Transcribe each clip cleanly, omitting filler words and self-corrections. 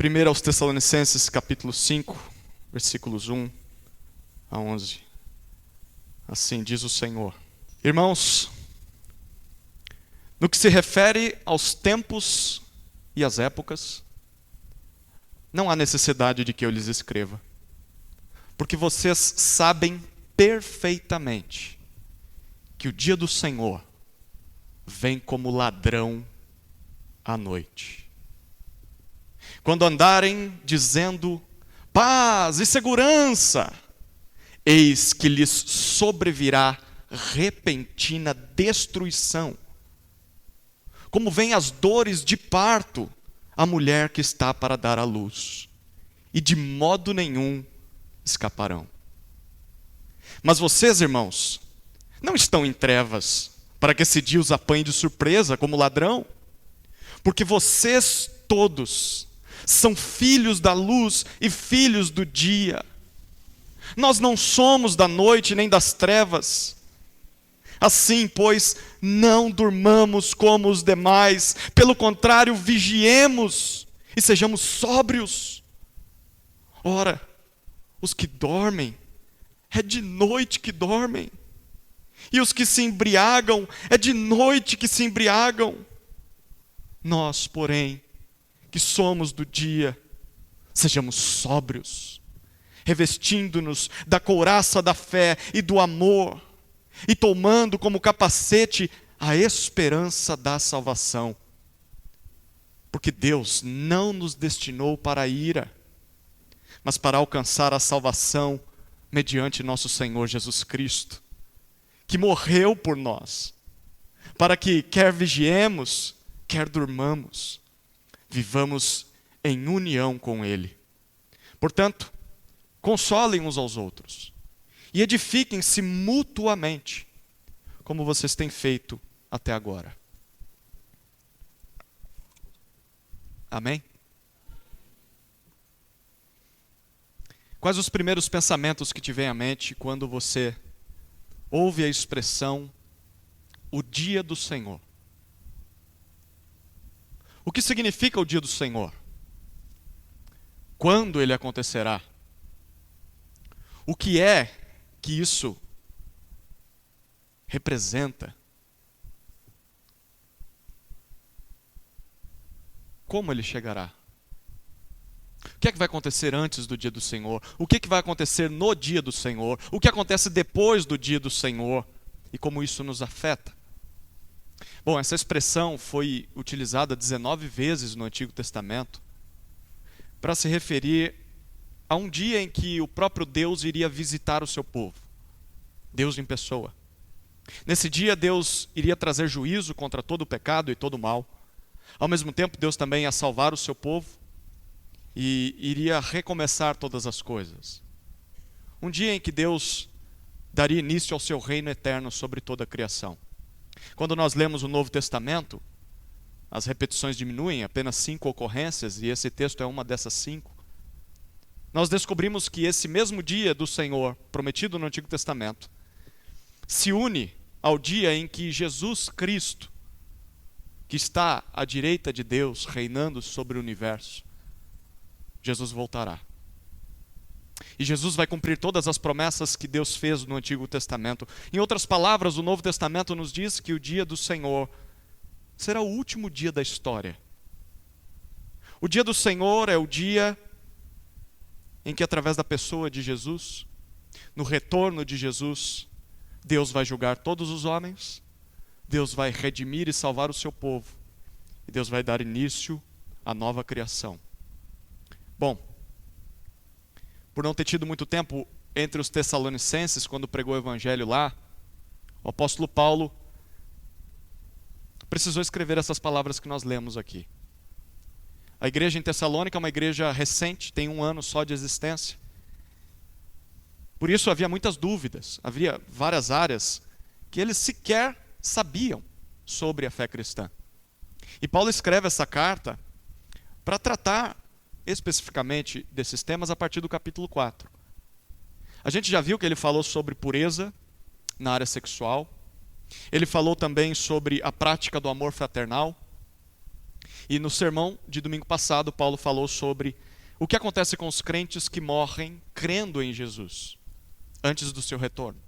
1 aos Tessalonicenses, capítulo 5, versículos 1 a 11. Assim diz o Senhor. Irmãos, no que se refere aos tempos e às épocas, não há necessidade de que eu lhes escreva, porque vocês sabem perfeitamente que o dia do Senhor vem como ladrão à noite. Quando andarem dizendo paz e segurança, eis que lhes sobrevirá repentina destruição, como vêm as dores de parto à mulher que está para dar à luz, e de modo nenhum escaparão. Mas vocês, irmãos, não estão em trevas, para que esse dia os apanhe de surpresa como ladrão, porque vocês todos são filhos da luz e filhos do dia. Nós não somos da noite nem das trevas. Assim, pois, não durmamos como os demais, pelo contrário, vigiemos e sejamos sóbrios. Ora, os que dormem, é de noite que dormem, e os que se embriagam, é de noite que se embriagam. Nós, porém, que somos do dia, sejamos sóbrios, revestindo-nos da couraça da fé e do amor, e tomando como capacete a esperança da salvação. Porque Deus não nos destinou para a ira, mas para alcançar a salvação mediante nosso Senhor Jesus Cristo, que morreu por nós, para que quer vigiemos, quer durmamos, vivamos em união com Ele. Portanto, consolem uns aos outros e edifiquem-se mutuamente, como vocês têm feito até agora. Amém? Quais os primeiros pensamentos que te vêm à mente quando você ouve a expressão o dia do Senhor? O que significa o dia do Senhor? Quando ele acontecerá? O que é que isso representa? Como ele chegará? O que é que vai acontecer antes do dia do Senhor? O que é que vai acontecer no dia do Senhor? O que acontece depois do dia do Senhor? E como isso nos afeta? Bom, essa expressão foi utilizada 19 vezes no Antigo Testamento para se referir a um dia em que o próprio Deus iria visitar o seu povo. Deus em pessoa. Nesse dia, Deus iria trazer juízo contra todo o pecado e todo o mal. Ao mesmo tempo, Deus também ia salvar o seu povo e iria recomeçar todas as coisas. Um dia em que Deus daria início ao seu reino eterno sobre toda a criação. Quando nós lemos o Novo Testamento, as repetições diminuem, apenas 5 ocorrências, e esse texto é uma dessas 5. Nós descobrimos que esse mesmo dia do Senhor, prometido no Antigo Testamento, se une ao dia em que Jesus Cristo, que está à direita de Deus, reinando sobre o universo, Jesus voltará. E Jesus vai cumprir todas as promessas que Deus fez no Antigo Testamento. Em outras palavras, o Novo Testamento nos diz que o dia do Senhor será o último dia da história. O dia do Senhor é o dia em que, através da pessoa de Jesus, no retorno de Jesus, Deus vai julgar todos os homens, Deus vai redimir e salvar o seu povo, e Deus vai dar início à nova criação. Bom, por não ter tido muito tempo entre os Tessalonicenses, quando pregou o Evangelho lá, o apóstolo Paulo precisou escrever essas palavras que nós lemos aqui. A igreja em Tessalônica é uma igreja recente, tem 1 ano só de existência. Por isso havia muitas dúvidas, havia várias áreas que eles sequer sabiam sobre a fé cristã. E Paulo escreve essa carta para tratar especificamente desses temas a partir do capítulo 4. A gente já viu que ele falou sobre pureza na área sexual. Ele falou também sobre a prática do amor fraternal. E no sermão de domingo passado, Paulo falou sobre o que acontece com os crentes que morrem crendo em Jesus, antes do seu retorno.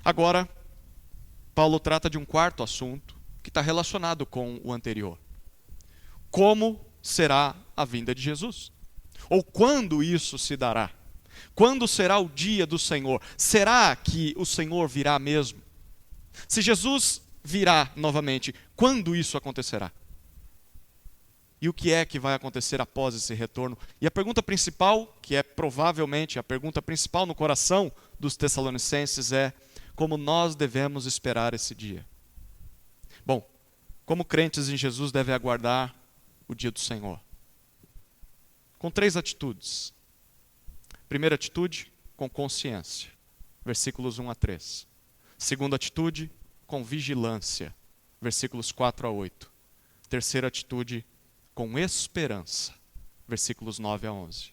Agora, Paulo trata de um quarto assunto que está relacionado com o anterior. Como será a vinda de Jesus? Ou quando isso se dará? Quando será o dia do Senhor? Será que o Senhor virá mesmo? Se Jesus virá novamente, quando isso acontecerá? E o que é que vai acontecer após esse retorno? E a pergunta principal, que é provavelmente a pergunta principal no coração dos Tessalonicenses é: como nós devemos esperar esse dia? Bom, como crentes em Jesus devem aguardar o dia do Senhor? Com 3 atitudes. Primeira atitude, com consciência. Versículos 1 a 3. Segunda atitude, com vigilância. Versículos 4 a 8. Terceira atitude, com esperança. Versículos 9 a 11.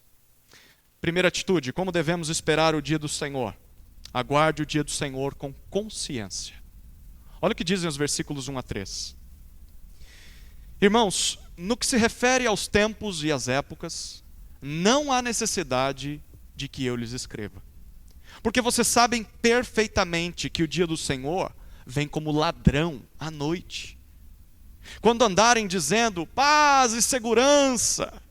Primeira atitude, como devemos esperar o dia do Senhor? Aguarde o dia do Senhor com consciência. Olha o que dizem os versículos 1 a 3. Irmãos, no que se refere aos tempos e às épocas, não há necessidade de que eu lhes escreva. Porque vocês sabem perfeitamente que o dia do Senhor vem como ladrão à noite. Quando andarem dizendo paz e segurança,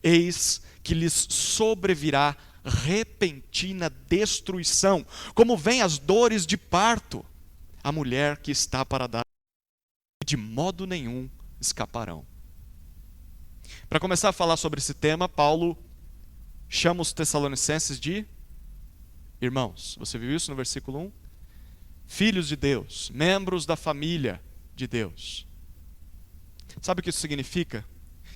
eis que lhes sobrevirá repentina destruição, como vêm as dores de parto, a mulher que está para dar, e de modo nenhum escaparão. Para começar a falar sobre esse tema, Paulo chama os Tessalonicenses de irmãos. Você viu isso no versículo 1? Filhos de Deus, membros da família de Deus. Sabe o que isso significa?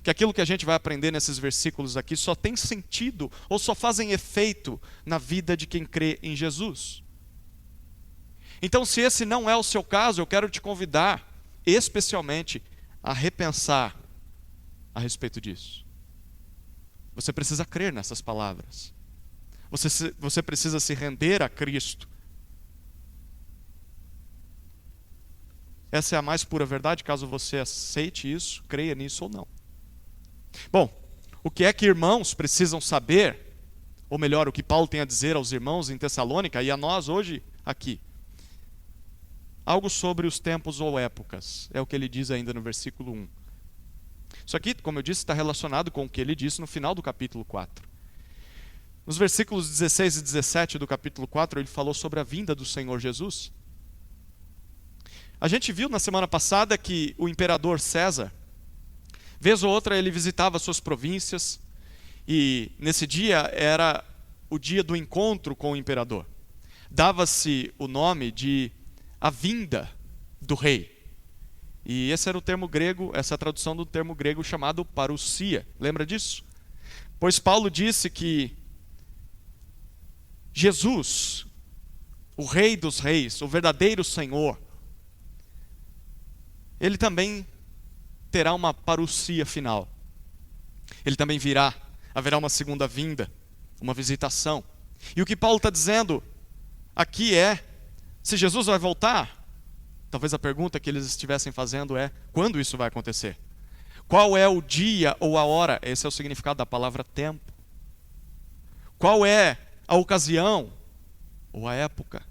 Que aquilo que a gente vai aprender nesses versículos aqui só tem sentido ou só fazem efeito na vida de quem crê em Jesus. Então, se esse não é o seu caso, eu quero te convidar especialmente a repensar a respeito disso. Você precisa crer nessas palavras. Você precisa se render a Cristo. Essa é a mais pura verdade, caso você aceite isso, creia nisso ou não. Bom, o que é que irmãos precisam saber, ou melhor, o que Paulo tem a dizer aos irmãos em Tessalônica e a nós hoje aqui? Algo sobre os tempos ou épocas, é o que ele diz ainda no versículo 1. Isso aqui, como eu disse, está relacionado com o que ele disse no final do capítulo 4. Nos versículos 16 e 17 do capítulo 4, ele falou sobre a vinda do Senhor Jesus. A gente viu na semana passada que o imperador César, vez ou outra ele visitava suas províncias, e nesse dia era o dia do encontro com o imperador. Dava-se o nome de a vinda do rei. E esse era o termo grego, essa é a tradução do termo grego chamado parousia. Lembra disso? Pois Paulo disse que Jesus, o Rei dos Reis, o verdadeiro Senhor, ele também terá uma parousia final. Ele também virá, haverá uma segunda vinda, uma visitação. E o que Paulo está dizendo aqui é, se Jesus vai voltar, talvez a pergunta que eles estivessem fazendo é, quando isso vai acontecer? Qual é o dia ou a hora? Esse é o significado da palavra tempo. Qual é a ocasião ou a época?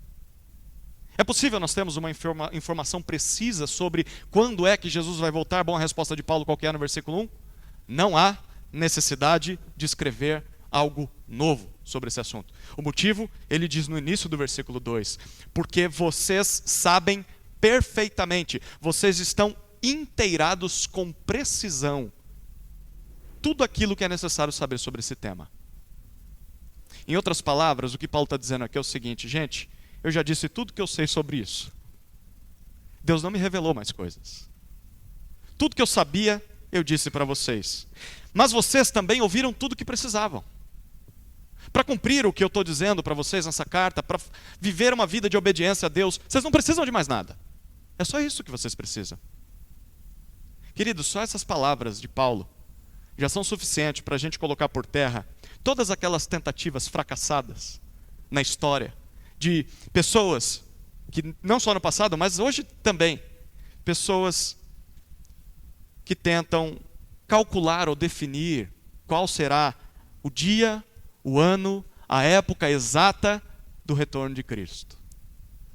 É possível nós termos uma informação precisa sobre quando é que Jesus vai voltar? Bom, a resposta de Paulo qual que é no versículo 1? Não há necessidade de escrever algo novo sobre esse assunto. O motivo, ele diz no início do versículo 2, porque vocês sabem perfeitamente, vocês estão inteirados com precisão tudo aquilo que é necessário saber sobre esse tema. Em outras palavras, o que Paulo está dizendo aqui é o seguinte, gente, eu já disse tudo que eu sei sobre isso. Deus não me revelou mais coisas. Tudo que eu sabia, eu disse para vocês. Mas vocês também ouviram tudo o que precisavam. Para cumprir o que eu estou dizendo para vocês nessa carta, para viver uma vida de obediência a Deus, vocês não precisam de mais nada. É só isso que vocês precisam. Queridos, só essas palavras de Paulo já são suficientes para a gente colocar por terra todas aquelas tentativas fracassadas na história de pessoas que, não só no passado, mas hoje também, pessoas que tentam calcular ou definir qual será o dia, o ano, a época exata do retorno de Cristo.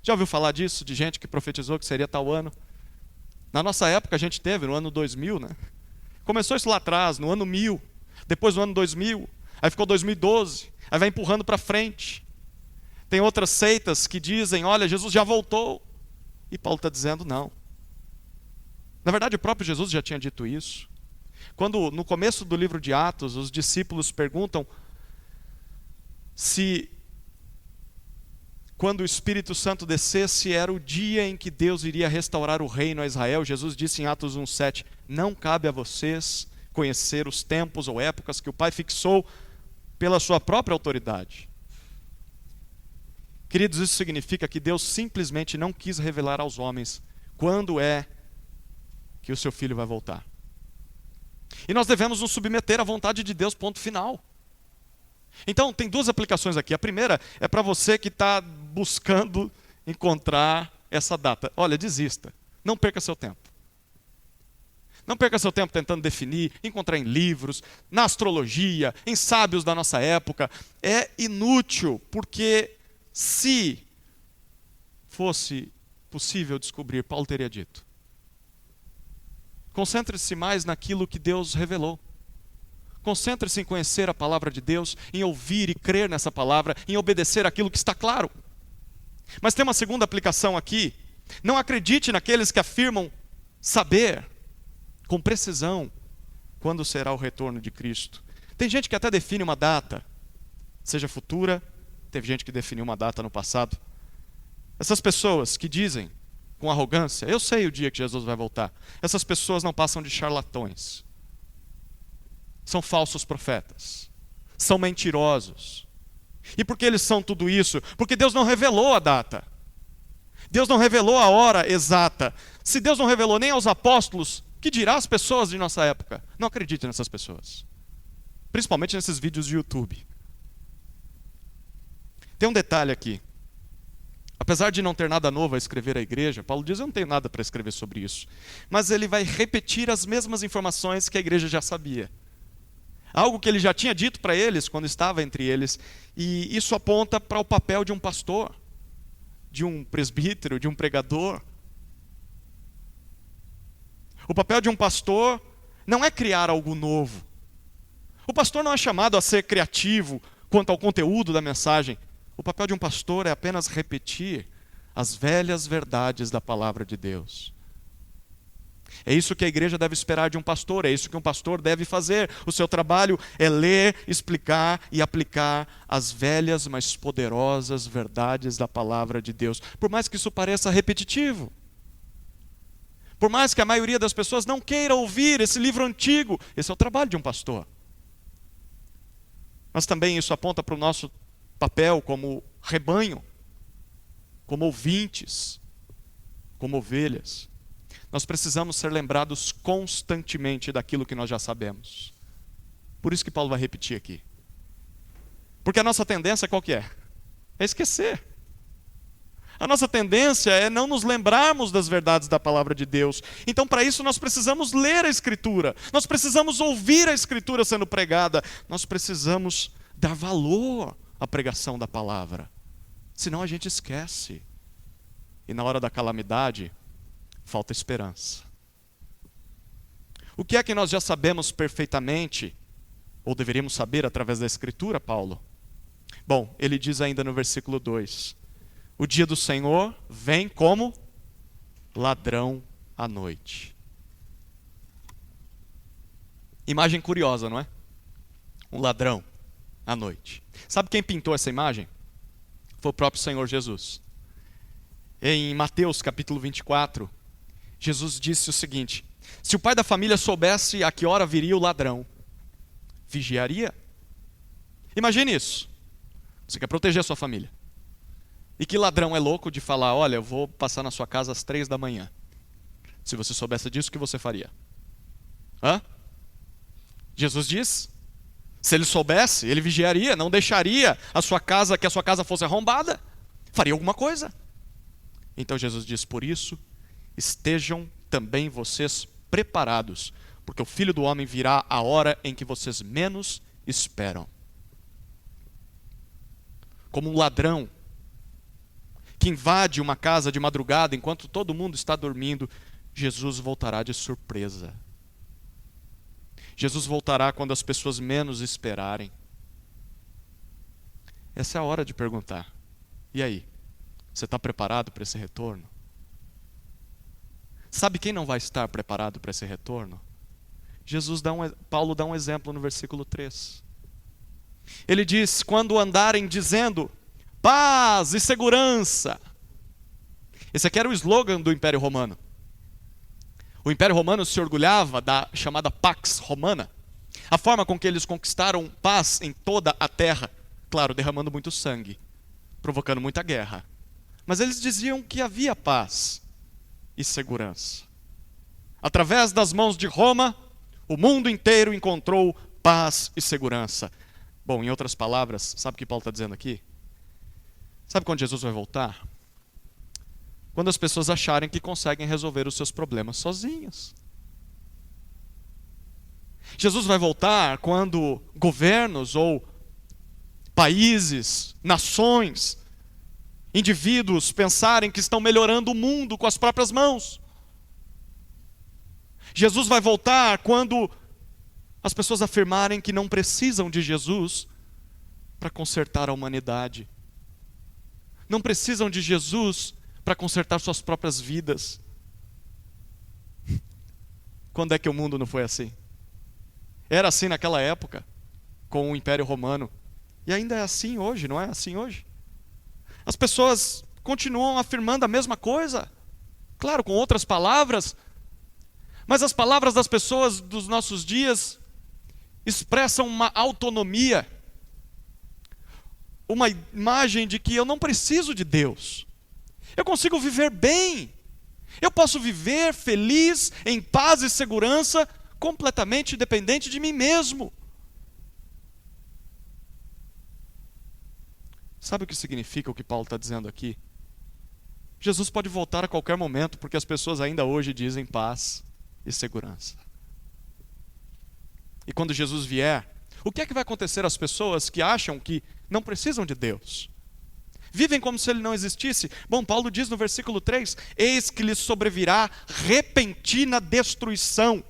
Já ouviu falar disso? De gente que profetizou que seria tal ano? Na nossa época a gente teve, no ano 2000, né? Começou isso lá atrás, no ano 1000, depois no ano 2000, aí ficou 2012, aí vai empurrando para frente. Tem outras seitas que dizem, olha, Jesus já voltou. E Paulo está dizendo, não. Na verdade, o próprio Jesus já tinha dito isso. Quando, no começo do livro de Atos, os discípulos perguntam se, quando o Espírito Santo descesse, era o dia em que Deus iria restaurar o reino a Israel. Jesus disse em Atos 1,7, não cabe a vocês conhecer os tempos ou épocas que o Pai fixou pela sua própria autoridade. Queridos, isso significa que Deus simplesmente não quis revelar aos homens quando é que o seu Filho vai voltar. E nós devemos nos submeter à vontade de Deus, ponto final. Então, tem duas aplicações aqui. A primeira é para você que está buscando encontrar essa data. Olha, desista. Não perca seu tempo. Não perca seu tempo tentando definir, encontrar em livros, na astrologia, em sábios da nossa época. É inútil, porque se fosse possível descobrir, Paulo teria dito. Concentre-se mais naquilo que Deus revelou. Concentre-se em conhecer a palavra de Deus, em ouvir e crer nessa palavra, em obedecer aquilo que está claro. Mas tem uma segunda aplicação aqui. Não acredite naqueles que afirmam saber com precisão quando será o retorno de Cristo. Tem gente que até define uma data, seja futura, teve gente que definiu uma data no passado. Essas pessoas que dizem com arrogância, eu sei o dia que Jesus vai voltar. Essas pessoas não passam de charlatões. São falsos profetas. São mentirosos. E por que eles são tudo isso? Porque Deus não revelou a data. Deus não revelou a hora exata. Se Deus não revelou nem aos apóstolos, que dirá as pessoas de nossa época? Não acredite nessas pessoas. Principalmente nesses vídeos de YouTube. Tem um detalhe aqui. Apesar de não ter nada novo a escrever à igreja, Paulo diz, eu não tenho nada para escrever sobre isso. Mas ele vai repetir as mesmas informações que a igreja já sabia. Algo que ele já tinha dito para eles quando estava entre eles. E isso aponta para o papel de um pastor, de um presbítero, de um pregador. O papel de um pastor não é criar algo novo. O pastor não é chamado a ser criativo quanto ao conteúdo da mensagem. O papel de um pastor é apenas repetir as velhas verdades da palavra de Deus. É isso que a igreja deve esperar de um pastor, é isso que um pastor deve fazer. O seu trabalho é ler, explicar e aplicar as velhas, mas poderosas verdades da palavra de Deus. Por mais que isso pareça repetitivo. Por mais que a maioria das pessoas não queira ouvir esse livro antigo, esse é o trabalho de um pastor. Mas também isso aponta para o nosso papel como rebanho, como ouvintes, como ovelhas. Nós precisamos ser lembrados constantemente daquilo que nós já sabemos. Por isso que Paulo vai repetir aqui. Porque a nossa tendência qual que é? É esquecer. A nossa tendência é não nos lembrarmos das verdades da palavra de Deus. Então, para isso, nós precisamos ler a Escritura. Nós precisamos ouvir a Escritura sendo pregada. Nós precisamos dar valor à pregação da palavra. Senão a gente esquece. E na hora da calamidade, falta esperança. O que é que nós já sabemos perfeitamente, ou deveríamos saber através da Escritura, Paulo? Bom, ele diz ainda no versículo 2: o dia do Senhor vem como ladrão à noite. Imagem curiosa, não é? Um ladrão à noite. Sabe quem pintou essa imagem? Foi o próprio Senhor Jesus. Em Mateus capítulo 24, Jesus disse o seguinte: se o pai da família soubesse a que hora viria o ladrão, vigiaria? Imagine isso. Você quer proteger a sua família. E que ladrão é louco de falar, olha, eu vou passar na sua casa às 3 da manhã. Se você soubesse disso, o que você faria? Hã? Jesus diz, se ele soubesse, ele vigiaria, não deixaria a sua casa, que a sua casa fosse arrombada. Faria alguma coisa. Então Jesus diz, por isso, estejam também vocês preparados, porque o Filho do Homem virá a hora em que vocês menos esperam. Como um ladrão que invade uma casa de madrugada enquanto todo mundo está dormindo, Jesus voltará de surpresa. Jesus voltará quando as pessoas menos esperarem. Essa é a hora de perguntar: e aí? Você está preparado para esse retorno? Sabe quem não vai estar preparado para esse retorno? Paulo dá um exemplo no versículo 3. Ele diz: quando andarem dizendo paz e segurança. Esse aqui era o slogan do Império Romano. O Império Romano se orgulhava da chamada Pax Romana, a forma com que eles conquistaram paz em toda a terra, claro, derramando muito sangue, provocando muita guerra. Mas eles diziam que havia paz e segurança. Através das mãos de Roma, o mundo inteiro encontrou paz e segurança. Bom, em outras palavras, sabe o que Paulo está dizendo aqui? Sabe quando Jesus vai voltar? Quando as pessoas acharem que conseguem resolver os seus problemas sozinhas. Jesus vai voltar quando governos ou países, nações, indivíduos pensarem que estão melhorando o mundo com as próprias mãos. Jesus vai voltar quando as pessoas afirmarem que não precisam de Jesus para consertar a humanidade. Não precisam de Jesus para consertar suas próprias vidas. Quando é que o mundo não foi assim? Era assim naquela época, com o Império Romano. E ainda é assim hoje, não é assim hoje? As pessoas continuam afirmando a mesma coisa, claro, com outras palavras, mas as palavras das pessoas dos nossos dias expressam uma autonomia, uma imagem de que eu não preciso de Deus, eu consigo viver bem, eu posso viver feliz, em paz e segurança, completamente dependente de mim mesmo. Sabe o que significa o que Paulo está dizendo aqui? Jesus pode voltar a qualquer momento, porque as pessoas ainda hoje dizem paz e segurança. E quando Jesus vier, o que é que vai acontecer às pessoas que acham que não precisam de Deus? Vivem como se Ele não existisse? Bom, Paulo diz no versículo 3, eis que lhes sobrevirá repentina destruição.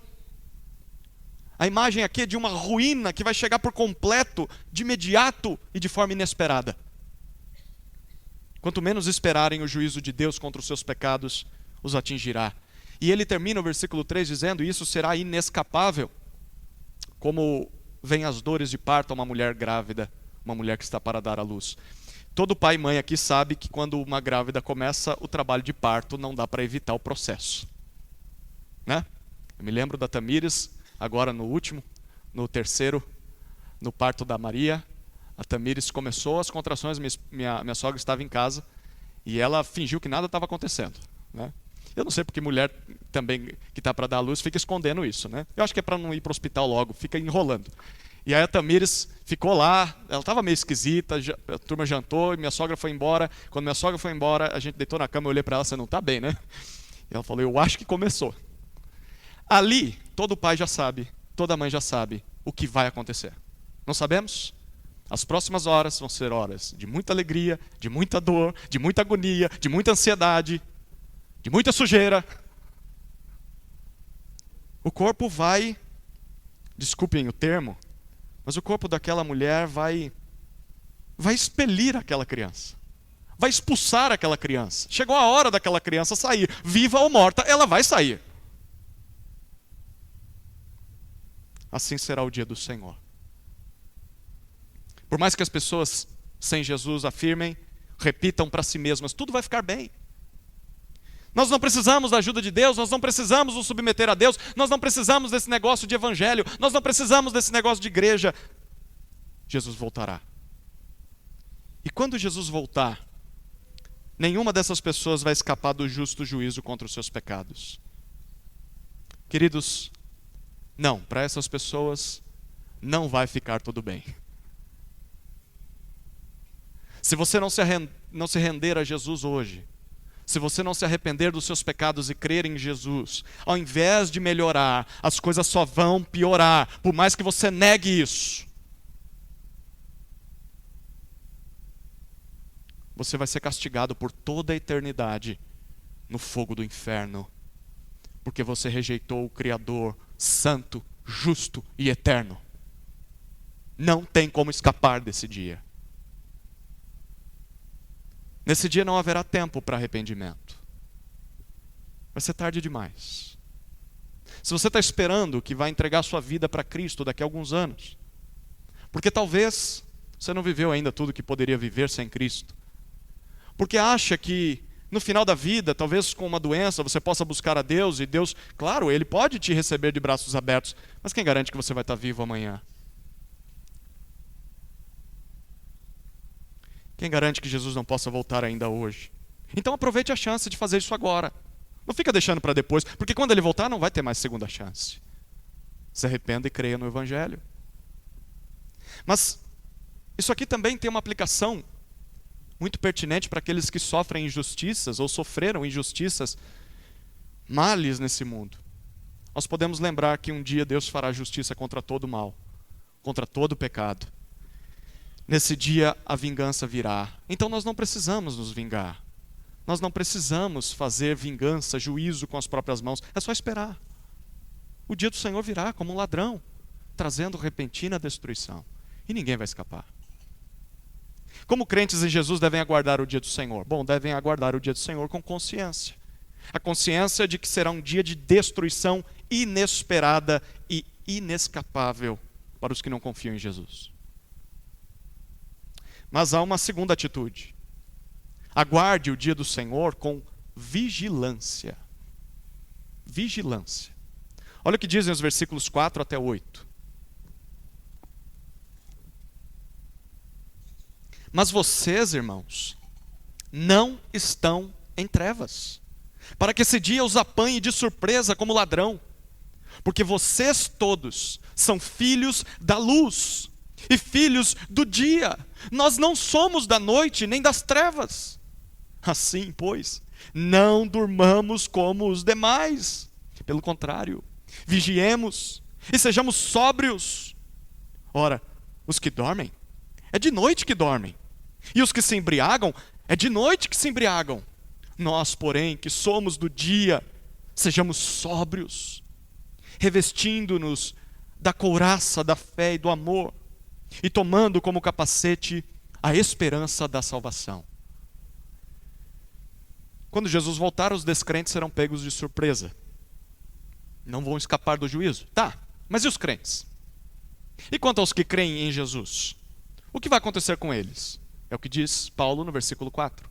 A imagem aqui é de uma ruína que vai chegar por completo, de imediato e de forma inesperada. Quanto menos esperarem, o juízo de Deus contra os seus pecados os atingirá. E ele termina o versículo 3 dizendo, isso será inescapável, como vêm as dores de parto a uma mulher grávida, uma mulher que está para dar à luz. Todo pai e mãe aqui sabe que quando uma grávida começa o trabalho de parto, não dá para evitar o processo. Né? Eu me lembro da Tamires, agora no terceiro, no parto da Maria. A Tamires começou as contrações, minha sogra estava em casa e ela fingiu que nada estava acontecendo. Né? Eu não sei porque mulher também que está para dar à luz fica escondendo isso. Né? Eu acho que é para não ir para o hospital logo, fica enrolando. E aí a Tamires ficou lá, ela estava meio esquisita, a turma jantou e minha sogra foi embora. Quando minha sogra foi embora, a gente deitou na cama, eu olhei para ela, você não está bem, né? E ela falou, eu acho que começou. Ali, todo pai já sabe, toda mãe já sabe o que vai acontecer. Não sabemos? As próximas horas vão ser horas de muita alegria, de muita dor, de muita agonia, de muita ansiedade, de muita sujeira. O corpo vai, desculpem o termo, mas o corpo daquela mulher vai expelir aquela criança. Vai expulsar aquela criança. Chegou a hora daquela criança sair. Viva ou morta, ela vai sair. Assim será o dia do Senhor. Por mais que as pessoas sem Jesus afirmem, repitam para si mesmas, tudo vai ficar bem. Nós não precisamos da ajuda de Deus, nós não precisamos nos submeter a Deus, nós não precisamos desse negócio de evangelho, nós não precisamos desse negócio de igreja. Jesus voltará. E quando Jesus voltar, nenhuma dessas pessoas vai escapar do justo juízo contra os seus pecados. Queridos, não, para essas pessoas não vai ficar tudo bem. Se você não se render a Jesus hoje, se você não se arrepender dos seus pecados e crer em Jesus, ao invés de melhorar, as coisas só vão piorar, por mais que você negue isso. Você vai ser castigado por toda a eternidade no fogo do inferno, porque você rejeitou o Criador santo, justo e eterno. Não tem como escapar desse dia. Nesse dia não haverá tempo para arrependimento. Vai ser tarde demais. Se você está esperando que vai entregar sua vida para Cristo daqui a alguns anos, porque talvez você não viveu ainda tudo que poderia viver sem Cristo, porque acha que no final da vida, talvez com uma doença, você possa buscar a Deus, e Deus, claro, Ele pode te receber de braços abertos, mas quem garante que você vai estar vivo amanhã? Quem garante que Jesus não possa voltar ainda hoje? Então aproveite a chance de fazer isso agora. Não fica deixando para depois, porque quando Ele voltar não vai ter mais segunda chance. Se arrependa e creia no Evangelho. Mas isso aqui também tem uma aplicação muito pertinente para aqueles que sofrem injustiças ou sofreram injustiças, males nesse mundo. Nós podemos lembrar que um dia Deus fará justiça contra todo o mal, contra todo o pecado. Nesse dia a vingança virá. Então nós não precisamos nos vingar. Nós não precisamos fazer vingança, juízo com as próprias mãos. É só esperar. O dia do Senhor virá como um ladrão, trazendo repentina destruição. E ninguém vai escapar. Como crentes em Jesus devem aguardar o dia do Senhor? Bom, devem aguardar o dia do Senhor com consciência. A consciência de que será um dia de destruição inesperada e inescapável para os que não confiam em Jesus. Mas há uma segunda atitude. Aguarde o dia do Senhor com vigilância. Vigilância. Olha o que dizem os versículos 4 até 8. Mas vocês, irmãos, não estão em trevas, para que esse dia os apanhe de surpresa como ladrão. Porque vocês todos são filhos da luz e filhos do dia. Nós não somos da noite nem das trevas. Assim, pois, não durmamos como os demais. Pelo contrário, vigiemos e sejamos sóbrios. Ora, os que dormem, é de noite que dormem. E os que se embriagam, é de noite que se embriagam. Nós, porém, que somos do dia, sejamos sóbrios, revestindo-nos da couraça da fé e do amor, e tomando como capacete a esperança da salvação. Quando Jesus voltar, os descrentes serão pegos de surpresa. Não vão escapar do juízo. Tá, mas e os crentes? E quanto aos que creem em Jesus? O que vai acontecer com eles? É o que diz Paulo no versículo 4.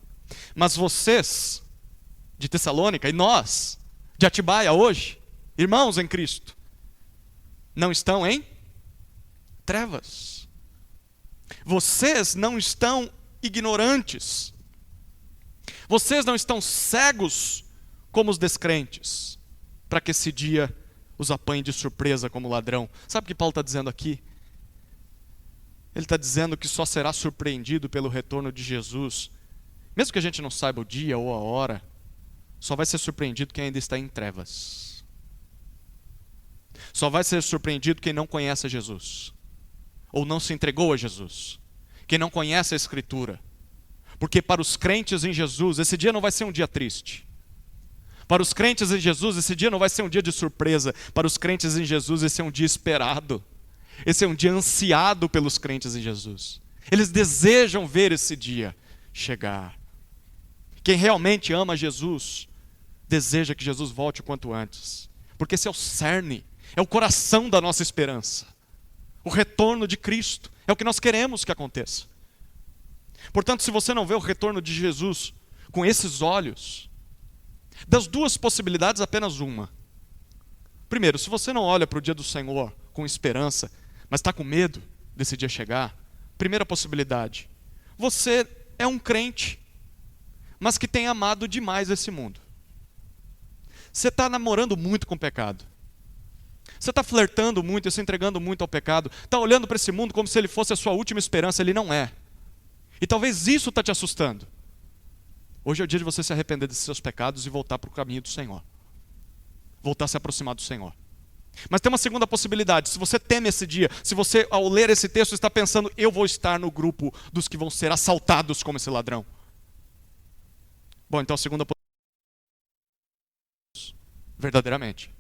Mas vocês, de Tessalônica, e nós, de Atibaia hoje, irmãos em Cristo, não estão em trevas. Vocês não estão ignorantes. Vocês não estão cegos como os descrentes, para que esse dia os apanhe de surpresa como ladrão. Sabe o que Paulo está dizendo aqui? Ele está dizendo que só será surpreendido pelo retorno de Jesus. Mesmo que a gente não saiba o dia ou a hora, só vai ser surpreendido quem ainda está em trevas. Só vai ser surpreendido quem não conhece Jesus, ou não se entregou a Jesus, quem não conhece a Escritura. Porque para os crentes em Jesus, esse dia não vai ser um dia triste. Para os crentes em Jesus, esse dia não vai ser um dia de surpresa. Para os crentes em Jesus, esse é um dia esperado. Esse é um dia ansiado pelos crentes em Jesus. Eles desejam ver esse dia chegar. Quem realmente ama Jesus, deseja que Jesus volte o quanto antes. Porque esse é o cerne, é o coração da nossa esperança. O retorno de Cristo é o que nós queremos que aconteça. Portanto, se você não vê o retorno de Jesus com esses olhos, das duas possibilidades, apenas uma. Primeiro, se você não olha para o dia do Senhor com esperança, mas está com medo desse dia chegar, primeira possibilidade, você é um crente, mas que tem amado demais esse mundo. Você está namorando muito com o pecado. Você está flertando muito e se entregando muito ao pecado. Está olhando para esse mundo como se ele fosse a sua última esperança. Ele não é. E talvez isso está te assustando. Hoje é o dia de você se arrepender dos seus pecados e voltar para o caminho do Senhor. Voltar a se aproximar do Senhor. Mas tem uma segunda possibilidade. Se você teme esse dia, se você, ao ler esse texto, está pensando, eu vou estar no grupo dos que vão ser assaltados como esse ladrão. Bom, então a segunda possibilidade, verdadeiramente,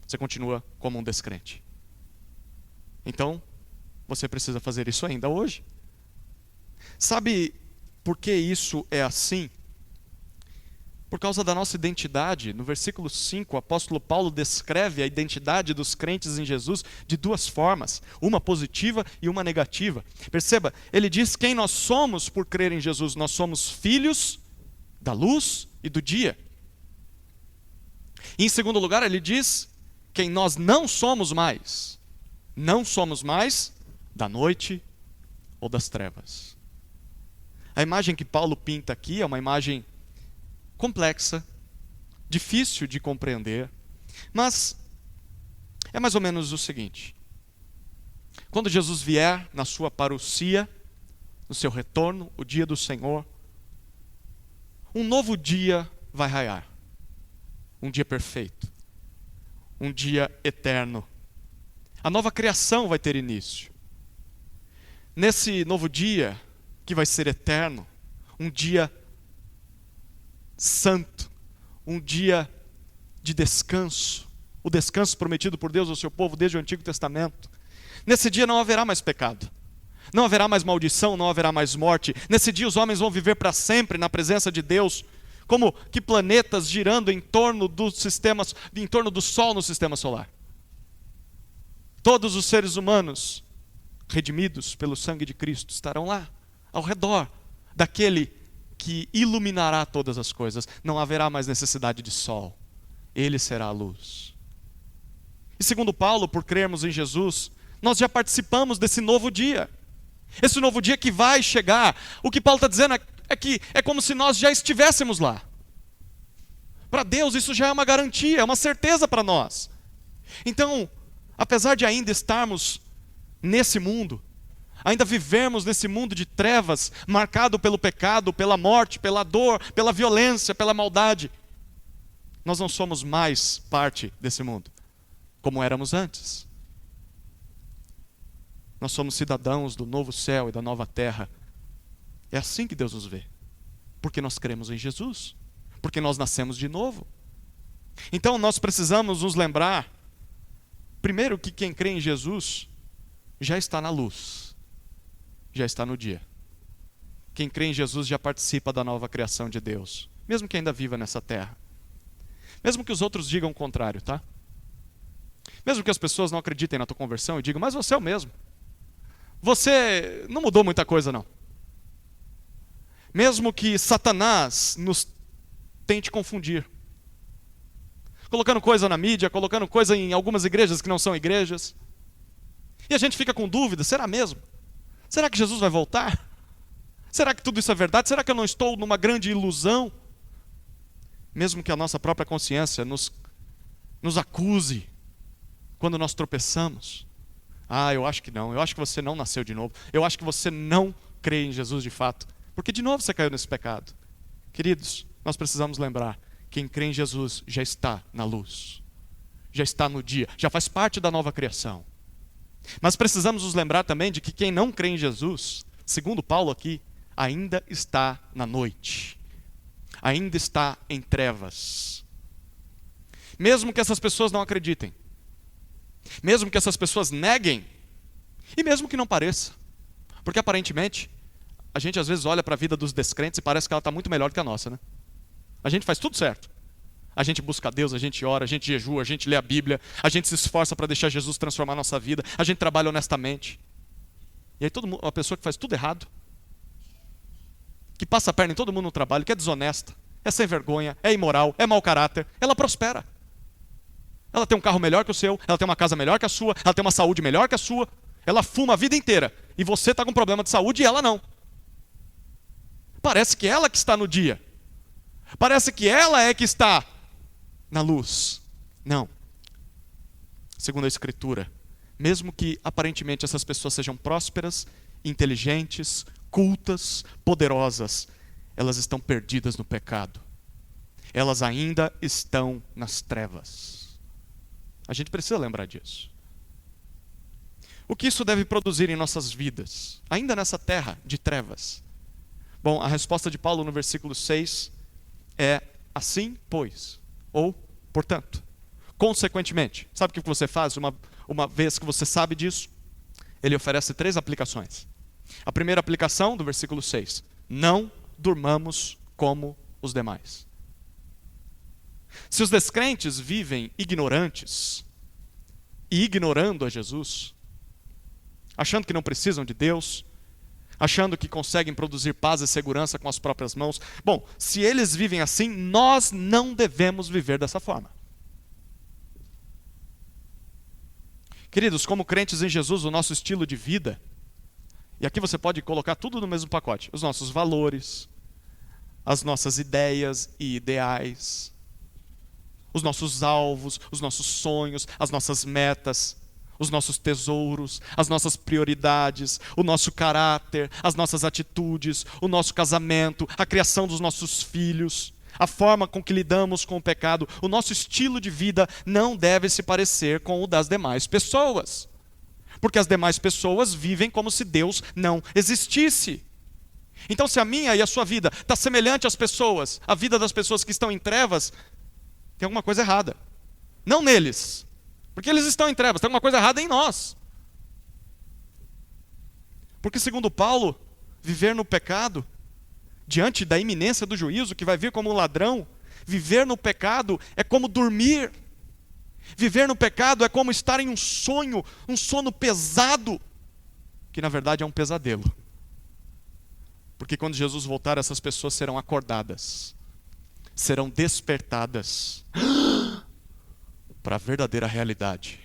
você continua como um descrente. Então, você precisa fazer isso ainda hoje. Sabe por que isso é assim? Por causa da nossa identidade. No versículo 5, o apóstolo Paulo descreve a identidade dos crentes em Jesus de duas formas, uma positiva e uma negativa. Perceba, ele diz quem nós somos por crer em Jesus. Nós somos filhos da luz e do dia. E em segundo lugar, ele diz quem nós não somos mais. Não somos mais da noite ou das trevas. A imagem que Paulo pinta aqui é uma imagem complexa, difícil de compreender, mas é mais ou menos o seguinte: quando Jesus vier na sua parousia, no seu retorno, o dia do Senhor, um novo dia vai raiar, um dia perfeito, um dia eterno. A nova criação vai ter início. Nesse novo dia, que vai ser eterno, um dia santo, um dia de descanso, o descanso prometido por Deus ao seu povo desde o Antigo Testamento. Nesse dia não haverá mais pecado, não haverá mais maldição, não haverá mais morte. Nesse dia os homens vão viver para sempre na presença de Deus, como que planetas girando em torno dos sistemas, em torno do Sol no sistema solar. Todos os seres humanos redimidos pelo sangue de Cristo estarão lá, ao redor daquele que iluminará todas as coisas. Não haverá mais necessidade de sol. Ele será a luz. E segundo Paulo, por crermos em Jesus, nós já participamos desse novo dia. Esse novo dia que vai chegar. O que Paulo está dizendo é que é como se nós já estivéssemos lá. Para Deus isso já é uma garantia, é uma certeza para nós. Então, apesar de ainda estarmos nesse mundo, ainda vivemos nesse mundo de trevas, marcado pelo pecado, pela morte, pela dor, pela violência, pela maldade, nós não somos mais parte desse mundo, como éramos antes. Nós somos cidadãos do novo céu e da nova terra. É assim que Deus nos vê, porque nós cremos em Jesus, porque nós nascemos de novo. Então nós precisamos nos lembrar, primeiro, que quem crê em Jesus já está na luz, já está no dia. Quem crê em Jesus já participa da nova criação de Deus, mesmo que ainda viva nessa terra. Mesmo que os outros digam o contrário, tá? Mesmo que as pessoas não acreditem na tua conversão e digam, mas você é o mesmo. Você não mudou muita coisa, não. Mesmo que Satanás nos tente confundir, colocando coisa na mídia, colocando coisa em algumas igrejas que não são igrejas, e a gente fica com dúvida, será mesmo? Será que Jesus vai voltar? Será que tudo isso é verdade? Será que eu não estou numa grande ilusão? Mesmo que a nossa própria consciência nos acuse quando nós tropeçamos. Ah, eu acho que não. Eu acho que você não nasceu de novo. Eu acho que você não crê em Jesus de fato. Porque de novo você caiu nesse pecado. Queridos, nós precisamos lembrar, quem crê em Jesus já está na luz. Já está no dia. Já faz parte da nova criação. Mas precisamos nos lembrar também de que quem não crê em Jesus, segundo Paulo aqui, ainda está na noite. Ainda está em trevas. Mesmo que essas pessoas não acreditem. Mesmo que essas pessoas neguem. E mesmo que não pareça. Porque aparentemente, a gente às vezes olha para a vida dos descrentes e parece que ela está muito melhor do que a nossa, né? A gente faz tudo certo. A gente busca a Deus, a gente ora, a gente jejua, a gente lê a Bíblia, a gente se esforça para deixar Jesus transformar a nossa vida, a gente trabalha honestamente. E aí uma pessoa que faz tudo errado, que passa a perna em todo mundo no trabalho, que é desonesta, é sem vergonha, é imoral, é mau caráter, ela prospera. Ela tem um carro melhor que o seu, ela tem uma casa melhor que a sua, ela tem uma saúde melhor que a sua, ela fuma a vida inteira, e você está com problema de saúde e ela não. Parece que ela que está no dia. Parece que ela é que está na luz. Não. Segundo a Escritura, mesmo que aparentemente essas pessoas sejam prósperas, inteligentes, cultas, poderosas, elas estão perdidas no pecado. Elas ainda estão nas trevas. A gente precisa lembrar disso. O que isso deve produzir em nossas vidas, ainda nessa terra de trevas? Bom, a resposta de Paulo no versículo 6 é assim, pois, ou portanto, consequentemente. Sabe o que você faz uma vez que você sabe disso? Ele oferece 3 aplicações. A primeira aplicação do versículo 6: não durmamos como os demais. Se os descrentes vivem ignorantes e ignorando a Jesus, achando que não precisam de Deus, achando que conseguem produzir paz e segurança com as próprias mãos, bom, se eles vivem assim, nós não devemos viver dessa forma. Queridos, como crentes em Jesus, o nosso estilo de vida, e aqui você pode colocar tudo no mesmo pacote: os nossos valores, as nossas ideias e ideais, os nossos alvos, os nossos sonhos, as nossas metas, os nossos tesouros, as nossas prioridades, o nosso caráter, as nossas atitudes, o nosso casamento, a criação dos nossos filhos, a forma com que lidamos com o pecado, o nosso estilo de vida não deve se parecer com o das demais pessoas. Porque as demais pessoas vivem como se Deus não existisse. Então, se a minha e a sua vida está semelhante às pessoas, a vida das pessoas que estão em trevas, tem alguma coisa errada. Não neles, porque eles estão em trevas, tem alguma coisa errada em nós. Porque, segundo Paulo, viver no pecado, diante da iminência do juízo, que vai vir como um ladrão, viver no pecado é como dormir. Viver no pecado é como estar em um sonho, um sono pesado, que na verdade é um pesadelo. Porque quando Jesus voltar, essas pessoas serão acordadas, serão despertadas para a verdadeira realidade.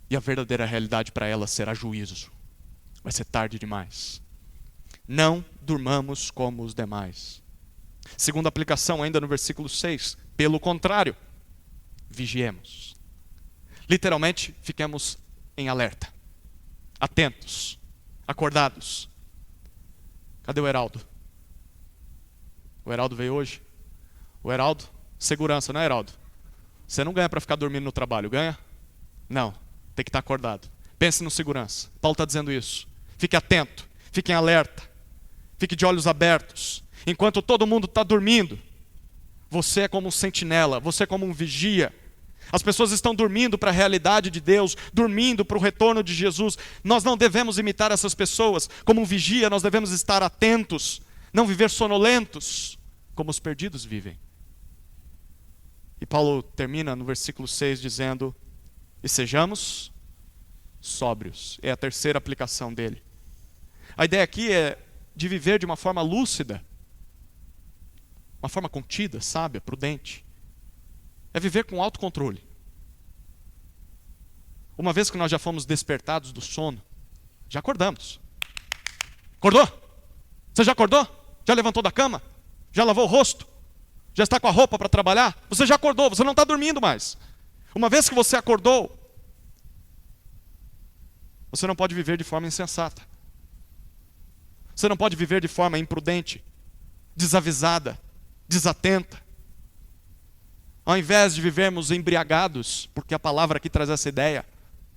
E a verdadeira realidade para elas será juízo. Vai ser tarde demais. Não durmamos como os demais. Segunda aplicação, ainda no versículo 6. Pelo contrário, vigiemos. Literalmente, fiquemos em alerta, atentos, acordados. Cadê o Heraldo? O Heraldo veio hoje? O Heraldo, segurança, não é, Heraldo? Você não ganha para ficar dormindo no trabalho, ganha? Não, tem que estar acordado. Pense no segurança. Paulo está dizendo isso. Fique atento, fique em alerta, fique de olhos abertos. Enquanto todo mundo está dormindo, você é como um sentinela, você é como um vigia. As pessoas estão dormindo para a realidade de Deus, dormindo para o retorno de Jesus. Nós não devemos imitar essas pessoas. Como um vigia, nós devemos estar atentos, não viver sonolentos, como os perdidos vivem. E Paulo termina no versículo 6 dizendo: e sejamos sóbrios. É a terceira aplicação dele. A ideia aqui é de viver de uma forma lúcida, uma forma contida, sábia, prudente. É viver com autocontrole. Uma vez que nós já fomos despertados do sono, já acordamos. Acordou? Você já acordou? Já levantou da cama? Já lavou o rosto? Já está com a roupa para trabalhar? Você já acordou, você não está dormindo mais. Uma vez que você acordou, você não pode viver de forma insensata. Você não pode viver de forma imprudente, desavisada, desatenta. Ao invés de vivermos embriagados, porque a palavra aqui traz essa ideia,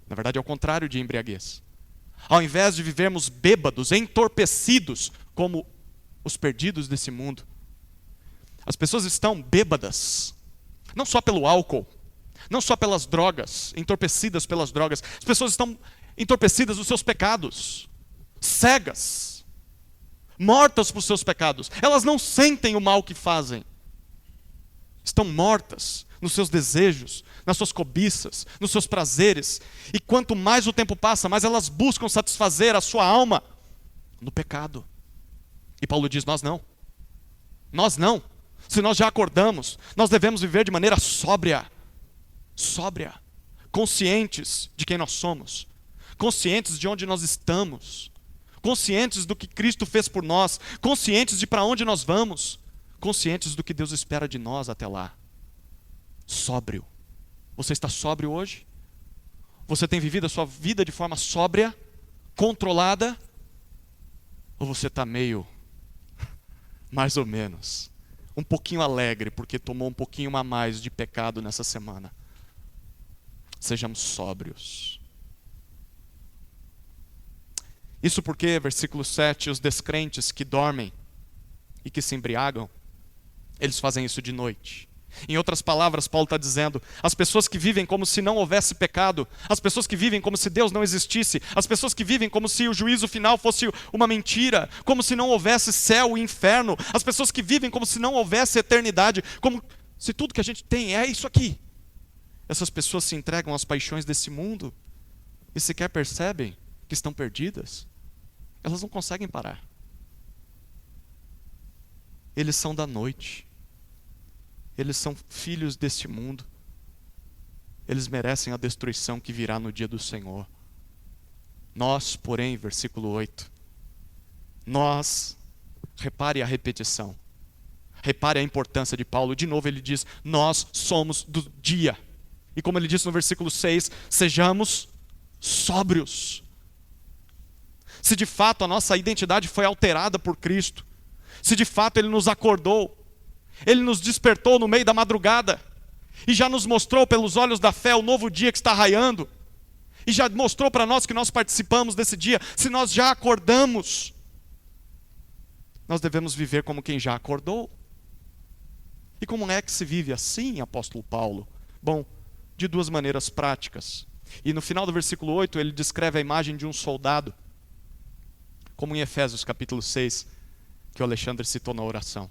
na verdade é o contrário de embriaguez. Ao invés de vivermos bêbados, entorpecidos, como os perdidos desse mundo. As pessoas estão bêbadas, não só pelo álcool, não só pelas drogas, entorpecidas pelas drogas. As pessoas estão entorpecidas nos seus pecados, cegas, mortas por seus pecados. Elas não sentem o mal que fazem. Estão mortas nos seus desejos, nas suas cobiças, nos seus prazeres. E quanto mais o tempo passa, mais elas buscam satisfazer a sua alma no pecado. E Paulo diz: nós não. Nós não. Se nós já acordamos, nós devemos viver de maneira sóbria. Sóbria. Conscientes de quem nós somos. Conscientes de onde nós estamos. Conscientes do que Cristo fez por nós. Conscientes de para onde nós vamos. Conscientes do que Deus espera de nós até lá. Sóbrio. Você está sóbrio hoje? Você tem vivido a sua vida de forma sóbria, controlada? Ou você está meio mais ou menos. Um pouquinho alegre, porque tomou um pouquinho a mais de pecado nessa semana. Sejamos sóbrios. Isso porque, versículo 7, os descrentes que dormem e que se embriagam, eles fazem isso de noite. Em outras palavras, Paulo está dizendo, as pessoas que vivem como se não houvesse pecado, as pessoas que vivem como se Deus não existisse, as pessoas que vivem como se o juízo final fosse uma mentira, como se não houvesse céu e inferno, as pessoas que vivem como se não houvesse eternidade, como se tudo que a gente tem é isso aqui. Essas pessoas se entregam às paixões desse mundo e sequer percebem que estão perdidas. Elas não conseguem parar. Eles são da noite. Eles são filhos deste mundo. Eles merecem a destruição que virá no dia do Senhor. Nós, porém, versículo 8, nós, repare a repetição, repare a importância de Paulo. De novo ele diz, nós somos do dia. E como ele disse no versículo 6, sejamos sóbrios. Se de fato a nossa identidade foi alterada por Cristo, se de fato Ele nos acordou, Ele nos despertou no meio da madrugada, e já nos mostrou pelos olhos da fé o novo dia que está raiando, e já mostrou para nós que nós participamos desse dia, se nós já acordamos, nós devemos viver como quem já acordou. E como é que se vive assim, apóstolo Paulo? Bom, de duas maneiras práticas. E no final do versículo 8 ele descreve a imagem de um soldado, como em Efésios capítulo 6, que o Alexandre citou na oração.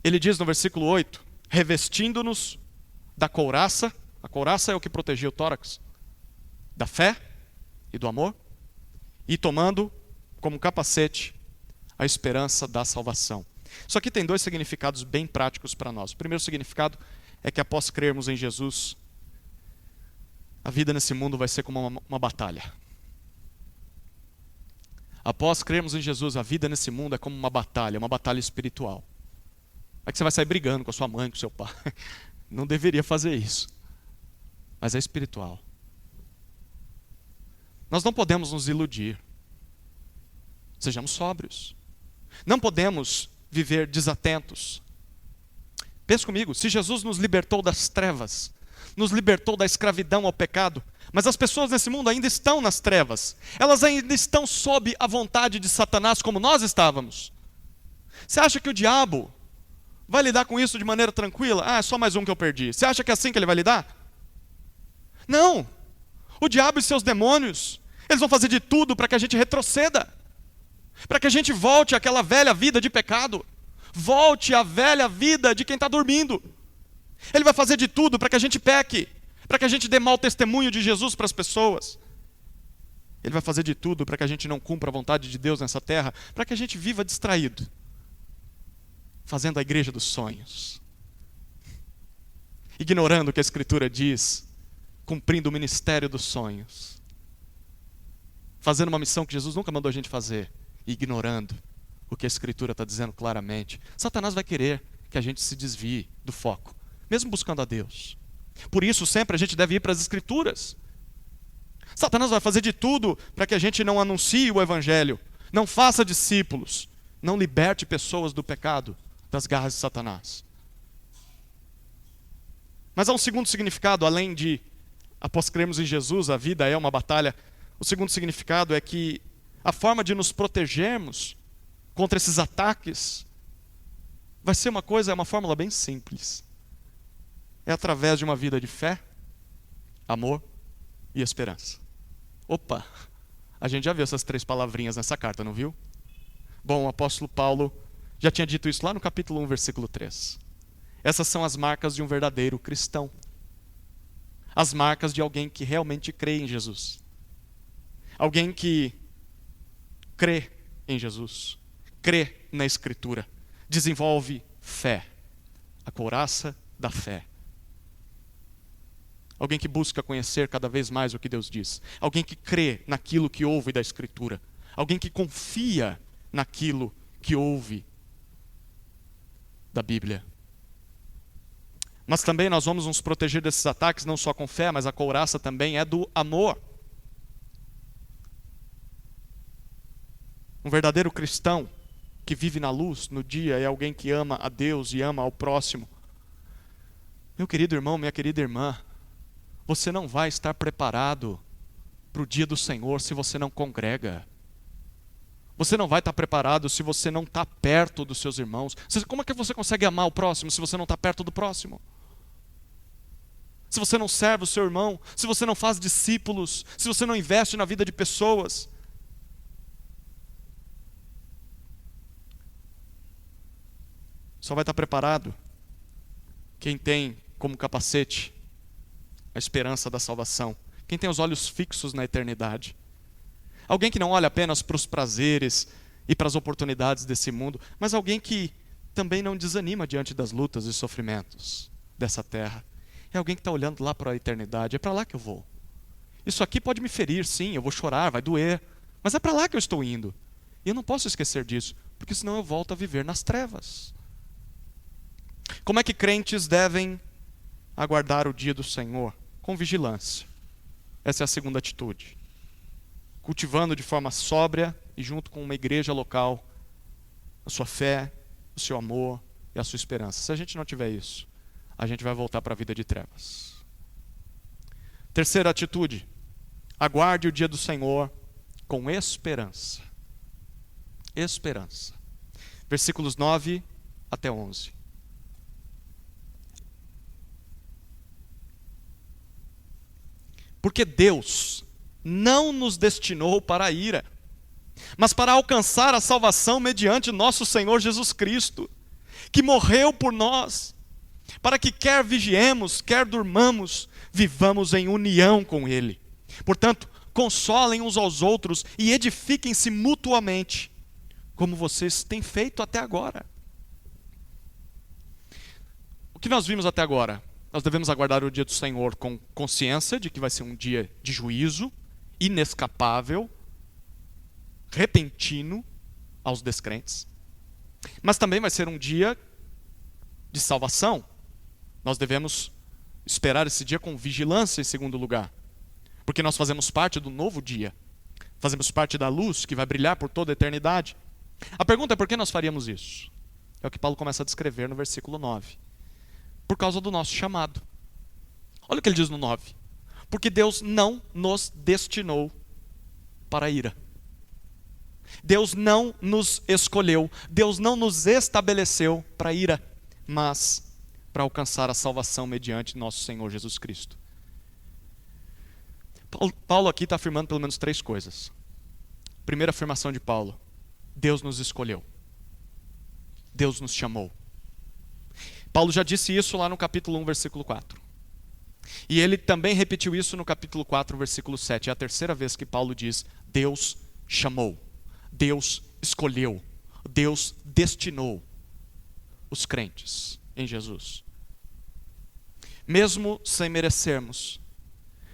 Ele diz no versículo 8, revestindo-nos da couraça, a couraça é o que protegia o tórax, da fé e do amor, e tomando como capacete a esperança da salvação. Isso aqui tem dois significados bem práticos para nós. O primeiro significado é que após crermos em Jesus, a vida nesse mundo vai ser como uma batalha. Após crermos em Jesus, a vida nesse mundo é como uma batalha espiritual. É que você vai sair brigando com a sua mãe, com o seu pai. Não deveria fazer isso. Mas é espiritual. Nós não podemos nos iludir. Sejamos sóbrios. Não podemos viver desatentos. Pense comigo, se Jesus nos libertou das trevas, nos libertou da escravidão ao pecado, mas as pessoas nesse mundo ainda estão nas trevas, elas ainda estão sob a vontade de Satanás como nós estávamos. Você acha que o diabo vai lidar com isso de maneira tranquila? Ah, é só mais um que eu perdi. Você acha que é assim que ele vai lidar? Não! O diabo e seus demônios, eles vão fazer de tudo para que a gente retroceda, para que a gente volte àquela velha vida de pecado, volte à velha vida de quem está dormindo. Ele vai fazer de tudo para que a gente peque, para que a gente dê mau testemunho de Jesus para as pessoas. Ele vai fazer de tudo para que a gente não cumpra a vontade de Deus nessa terra, para que a gente viva distraído, fazendo a igreja dos sonhos, ignorando o que a Escritura diz, cumprindo o ministério dos sonhos, fazendo uma missão que Jesus nunca mandou a gente fazer, ignorando o que a Escritura está dizendo claramente. Satanás vai querer que a gente se desvie do foco, mesmo buscando a Deus. Por isso, sempre a gente deve ir para as Escrituras. Satanás vai fazer de tudo para que a gente não anuncie o Evangelho, não faça discípulos, não liberte pessoas do pecado, das garras de Satanás. Mas há um segundo significado, além de, após crermos em Jesus, a vida é uma batalha. O segundo significado é que a forma de nos protegermos contra esses ataques vai ser uma fórmula bem simples. É através de uma vida de fé, amor e esperança. Opa, a gente já viu essas três palavrinhas nessa carta, não viu? Bom, o apóstolo Paulo já tinha dito isso lá no capítulo 1, versículo 3. Essas são as marcas de um verdadeiro cristão. As marcas de alguém que realmente crê em Jesus. Alguém que crê em Jesus, crê na Escritura, desenvolve fé, a couraça da fé. Alguém que busca conhecer cada vez mais o que Deus diz. Alguém que crê naquilo que ouve da Escritura. Alguém que confia naquilo que ouve da Bíblia. Mas também nós vamos nos proteger desses ataques não só com fé, mas a couraça também é do amor. Um verdadeiro cristão que vive na luz no dia, é alguém que ama a Deus e ama ao próximo. Meu querido irmão, minha querida irmã, você não vai estar preparado para o dia do Senhor se você não congrega. Você não vai estar preparado se você não está perto dos seus irmãos. Como é que você consegue amar o próximo se você não está perto do próximo? Se você não serve o seu irmão, se você não faz discípulos, se você não investe na vida de pessoas. Só vai estar preparado quem tem como capacete a esperança da salvação. Quem tem os olhos fixos na eternidade. Alguém que não olha apenas para os prazeres e para as oportunidades desse mundo, mas alguém que também não desanima diante das lutas e sofrimentos dessa terra. É alguém que está olhando lá para a eternidade. É para lá que eu vou. Isso aqui pode me ferir, sim, eu vou chorar, vai doer, mas é para lá que eu estou indo. E eu não posso esquecer disso, porque senão eu volto a viver nas trevas. Como é que crentes devem aguardar o dia do Senhor? Com vigilância. Essa é a segunda atitude. Cultivando de forma sóbria e junto com uma igreja local a sua fé, o seu amor e a sua esperança. Se a gente não tiver isso, a gente vai voltar para a vida de trevas. Terceira atitude. Aguarde o dia do Senhor com esperança. Esperança. Versículos 9 até 11. Porque Deus não nos destinou para a ira, mas para alcançar a salvação mediante nosso Senhor Jesus Cristo, que morreu por nós, para que quer vigiemos, quer durmamos, vivamos em união com Ele. Portanto, consolem uns aos outros e edifiquem-se mutuamente, como vocês têm feito até agora. O que nós vimos até agora? Nós devemos aguardar o dia do Senhor com consciência de que vai ser um dia de juízo, inescapável, repentino aos descrentes. Mas também vai ser um dia de salvação. Nós devemos esperar esse dia com vigilância, em segundo lugar. Porque nós fazemos parte do novo dia. Fazemos parte da luz que vai brilhar por toda a eternidade. A pergunta é por que nós faríamos isso? É o que Paulo começa a descrever no versículo 9. Por causa do nosso chamado. Olha o que ele diz no 9. Porque Deus não nos destinou para a ira. Deus não nos escolheu. Deus não nos estabeleceu para a ira, mas para alcançar a salvação mediante nosso Senhor Jesus Cristo. Paulo aqui está afirmando pelo menos 3 coisas. Primeira afirmação de Paulo. Deus nos escolheu. Deus nos chamou. Paulo já disse isso lá no capítulo 1, versículo 4. E ele também repetiu isso no capítulo 4, versículo 7. É a terceira vez que Paulo diz, Deus chamou, Deus escolheu, Deus destinou os crentes em Jesus. Mesmo sem merecermos,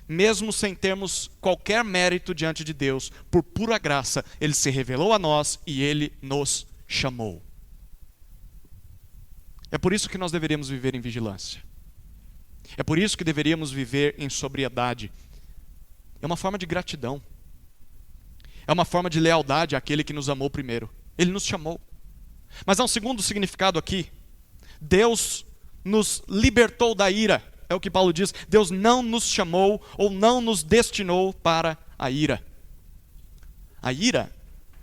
mesmo sem termos qualquer mérito diante de Deus, por pura graça, Ele se revelou a nós e Ele nos chamou. É por isso que nós deveríamos viver em vigilância. É por isso que deveríamos viver em sobriedade. É uma forma de gratidão. É uma forma de lealdade àquele que nos amou primeiro. Ele nos chamou. Mas há um segundo significado aqui. Deus nos libertou da ira. É o que Paulo diz. Deus não nos chamou ou não nos destinou para a ira. A ira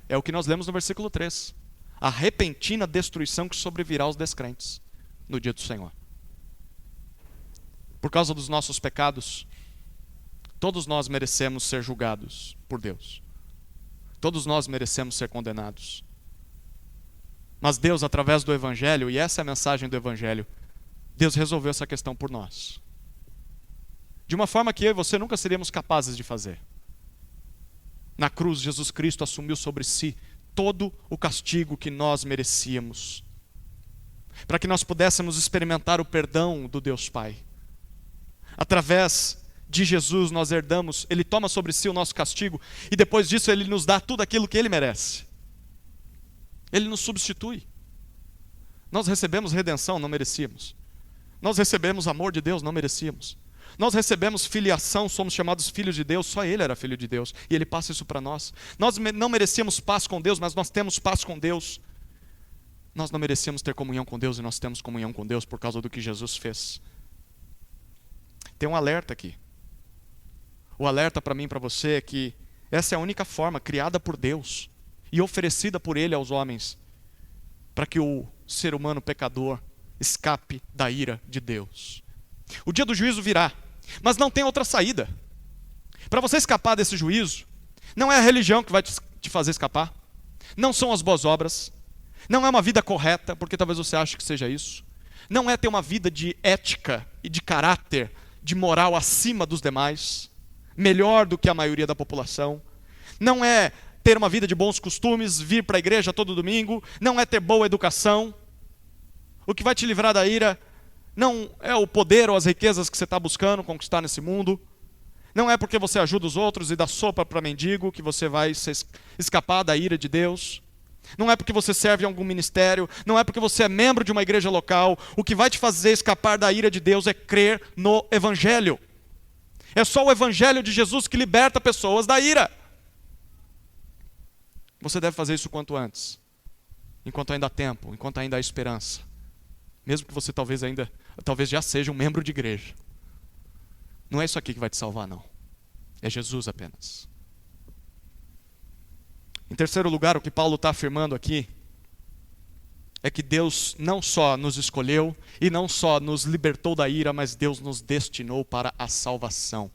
é o que nós lemos no versículo 3. A repentina destruição que sobrevirá aos descrentes no dia do Senhor. Por causa dos nossos pecados, todos nós merecemos ser julgados por Deus. Todos nós merecemos ser condenados. Mas Deus, através do Evangelho, e essa é a mensagem do Evangelho, Deus resolveu essa questão por nós. De uma forma que eu e você nunca seríamos capazes de fazer. Na cruz, Jesus Cristo assumiu sobre si todo o castigo que nós merecíamos, para que nós pudéssemos experimentar o perdão do Deus Pai. Através de Jesus nós herdamos, Ele toma sobre si o nosso castigo, e depois disso Ele nos dá tudo aquilo que Ele merece. Ele nos substitui. Nós recebemos redenção, não merecíamos. Nós recebemos amor de Deus, não merecíamos. Nós recebemos filiação, somos chamados filhos de Deus, só Ele era filho de Deus, e Ele passa isso para nós. Nós não merecíamos paz com Deus, mas nós temos paz com Deus. Nós não merecíamos ter comunhão com Deus e nós temos comunhão com Deus por causa do que Jesus fez. Tem um alerta aqui. O alerta para mim e para você é que essa é a única forma criada por Deus e oferecida por Ele aos homens para que o ser humano pecador escape da ira de Deus. O dia do juízo virá, mas não tem outra saída. Para você escapar desse juízo, não é a religião que vai te fazer escapar, não são as boas obras, não é uma vida correta, porque talvez você ache que seja isso, não é ter uma vida de ética e de caráter, de moral acima dos demais, melhor do que a maioria da população, não é ter uma vida de bons costumes, vir para a igreja todo domingo, não é ter boa educação. O que vai te livrar da ira não é o poder ou as riquezas que você está buscando conquistar nesse mundo, não é porque você ajuda os outros e dá sopa para mendigo que você vai escapar da ira de Deus. Não é porque você serve em algum ministério, não é porque você é membro de uma igreja local. O que vai te fazer escapar da ira de Deus é crer no Evangelho. É só o Evangelho de Jesus que liberta pessoas da ira. Você deve fazer isso quanto antes, enquanto ainda há tempo, enquanto ainda há esperança. Mesmo que você talvez já seja um membro de igreja. Não é isso aqui que vai te salvar, não. É Jesus apenas. Em terceiro lugar, o que Paulo está afirmando aqui é que Deus não só nos escolheu e não só nos libertou da ira, mas Deus nos destinou para a salvação.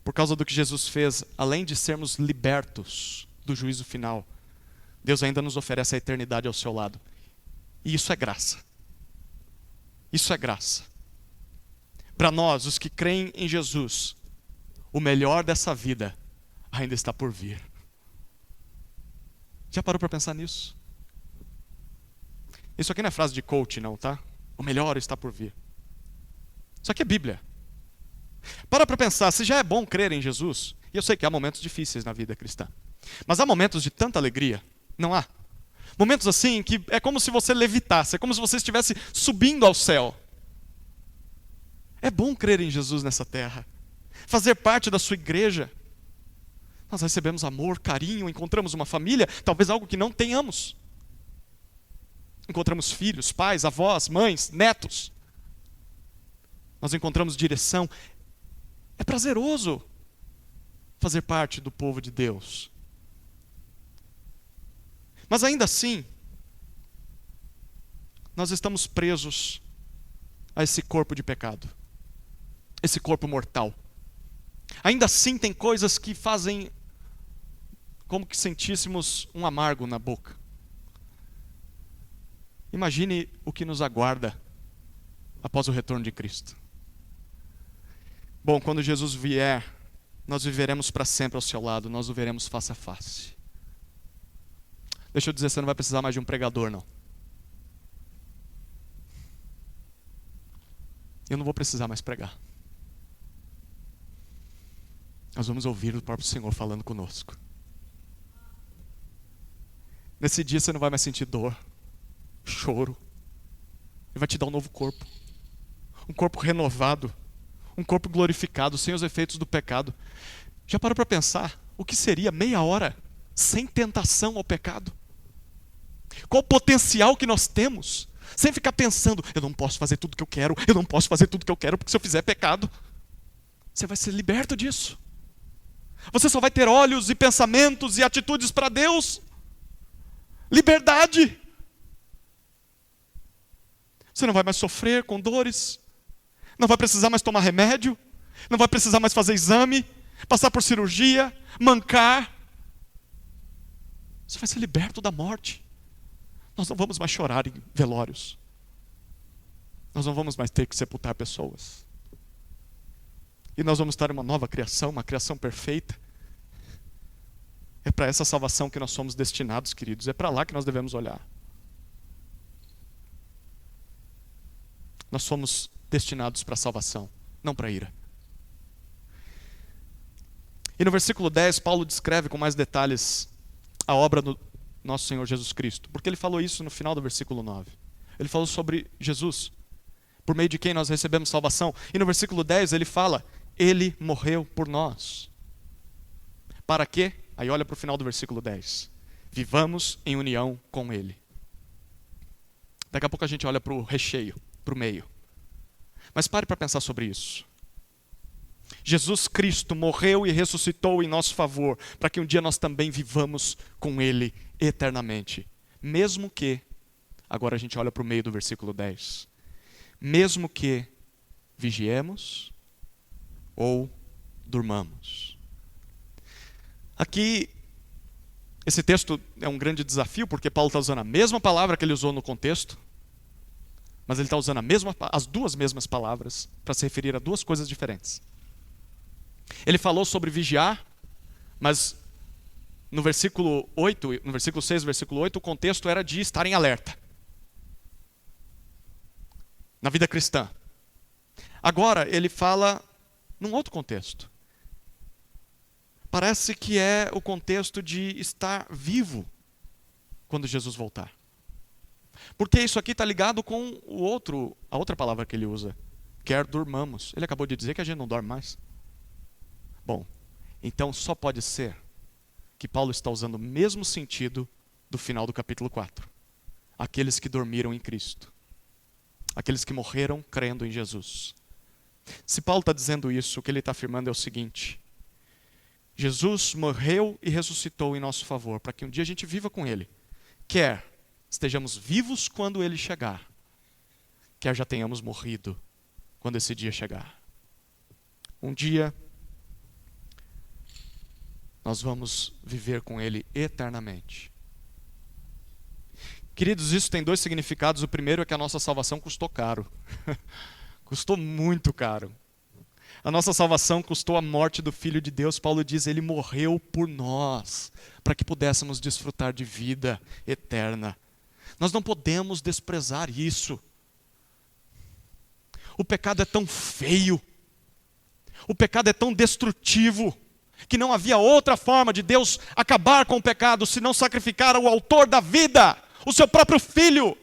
Por causa do que Jesus fez, além de sermos libertos do juízo final, Deus ainda nos oferece a eternidade ao seu lado. E isso é graça. Isso é graça. Para nós, os que creem em Jesus, o melhor dessa vida ainda está por vir. Já parou para pensar nisso? Isso aqui não é frase de coach, não, tá? O melhor está por vir. Isso aqui é Bíblia. Para pensar, se já é bom crer em Jesus, e eu sei que há momentos difíceis na vida cristã, mas há momentos de tanta alegria, não há? Momentos assim que é como se você levitasse, é como se você estivesse subindo ao céu. É bom crer em Jesus nessa terra, fazer parte da sua igreja. Nós recebemos amor, carinho, encontramos uma família, talvez algo que não tenhamos. Encontramos filhos, pais, avós, mães, netos. Nós encontramos direção. É prazeroso fazer parte do povo de Deus. Mas ainda assim, nós estamos presos a esse corpo de pecado, esse corpo mortal. Ainda assim tem coisas que fazem como que sentíssemos um amargo na boca. Imagine o que nos aguarda após o retorno de Cristo. Bom, quando Jesus vier, nós viveremos para sempre ao seu lado, nós o veremos face a face. Deixa eu dizer, você não vai precisar mais de um pregador, não. Eu não vou precisar mais pregar. Nós vamos ouvir o próprio Senhor falando conosco. Nesse dia você não vai mais sentir dor, choro. Ele vai te dar um novo corpo. Um corpo renovado. Um corpo glorificado, sem os efeitos do pecado. Já parou para pensar o que seria meia hora sem tentação ao pecado? Qual o potencial que nós temos? Sem ficar pensando, eu não posso fazer tudo que eu quero, eu não posso fazer tudo que eu quero, porque se eu fizer pecado, você vai ser liberto disso. Você só vai ter olhos e pensamentos e atitudes para Deus. Liberdade. Você não vai mais sofrer com dores. Não vai precisar mais tomar remédio. Não vai precisar mais fazer exame. Passar por cirurgia. Mancar. Você vai ser liberto da morte. Nós não vamos mais chorar em velórios. Nós não vamos mais ter que sepultar pessoas. E nós vamos estar em uma nova criação, uma criação perfeita. É para essa salvação que nós somos destinados, queridos. É para lá que nós devemos olhar. Nós somos destinados para a salvação, não para a ira. E no versículo 10, Paulo descreve com mais detalhes a obra do nosso Senhor Jesus Cristo. Porque ele falou isso no final do versículo 9. Ele falou sobre Jesus, por meio de quem nós recebemos salvação. E no versículo 10 ele fala, ele morreu por nós. Para quê? Aí olha para o final do versículo 10. Vivamos em união com Ele. Daqui a pouco a gente olha para o recheio, para o meio. Mas pare para pensar sobre isso. Jesus Cristo morreu e ressuscitou em nosso favor, para que um dia nós também vivamos com Ele eternamente. Mesmo que, agora a gente olha para o meio do versículo 10, mesmo que vigiemos ou durmamos. Aqui, esse texto é um grande desafio, porque Paulo está usando a mesma palavra que ele usou no contexto, mas ele está usando as duas mesmas palavras para se referir a duas coisas diferentes. Ele falou sobre vigiar, mas no versículo 8, no versículo 6, versículo 8, o contexto era de estar em alerta. Na vida cristã. Agora ele fala num outro contexto. Parece que é o contexto de estar vivo quando Jesus voltar. Porque isso aqui está ligado com a outra palavra que ele usa. Quer durmamos. Ele acabou de dizer que a gente não dorme mais. Bom, então só pode ser que Paulo está usando o mesmo sentido do final do capítulo 4. Aqueles que dormiram em Cristo. Aqueles que morreram crendo em Jesus. Se Paulo está dizendo isso, o que ele está afirmando é o seguinte: Jesus morreu e ressuscitou em nosso favor, para que um dia a gente viva com Ele. Quer estejamos vivos quando Ele chegar, quer já tenhamos morrido quando esse dia chegar. Um dia nós vamos viver com Ele eternamente. Queridos, isso tem dois significados. O primeiro é que a nossa salvação custou caro. Custou muito caro. A nossa salvação custou a morte do Filho de Deus. Paulo diz, Ele morreu por nós, para que pudéssemos desfrutar de vida eterna. Nós não podemos desprezar isso. O pecado é tão feio, o pecado é tão destrutivo, que não havia outra forma de Deus acabar com o pecado, senão sacrificar o autor da vida, o seu próprio Filho.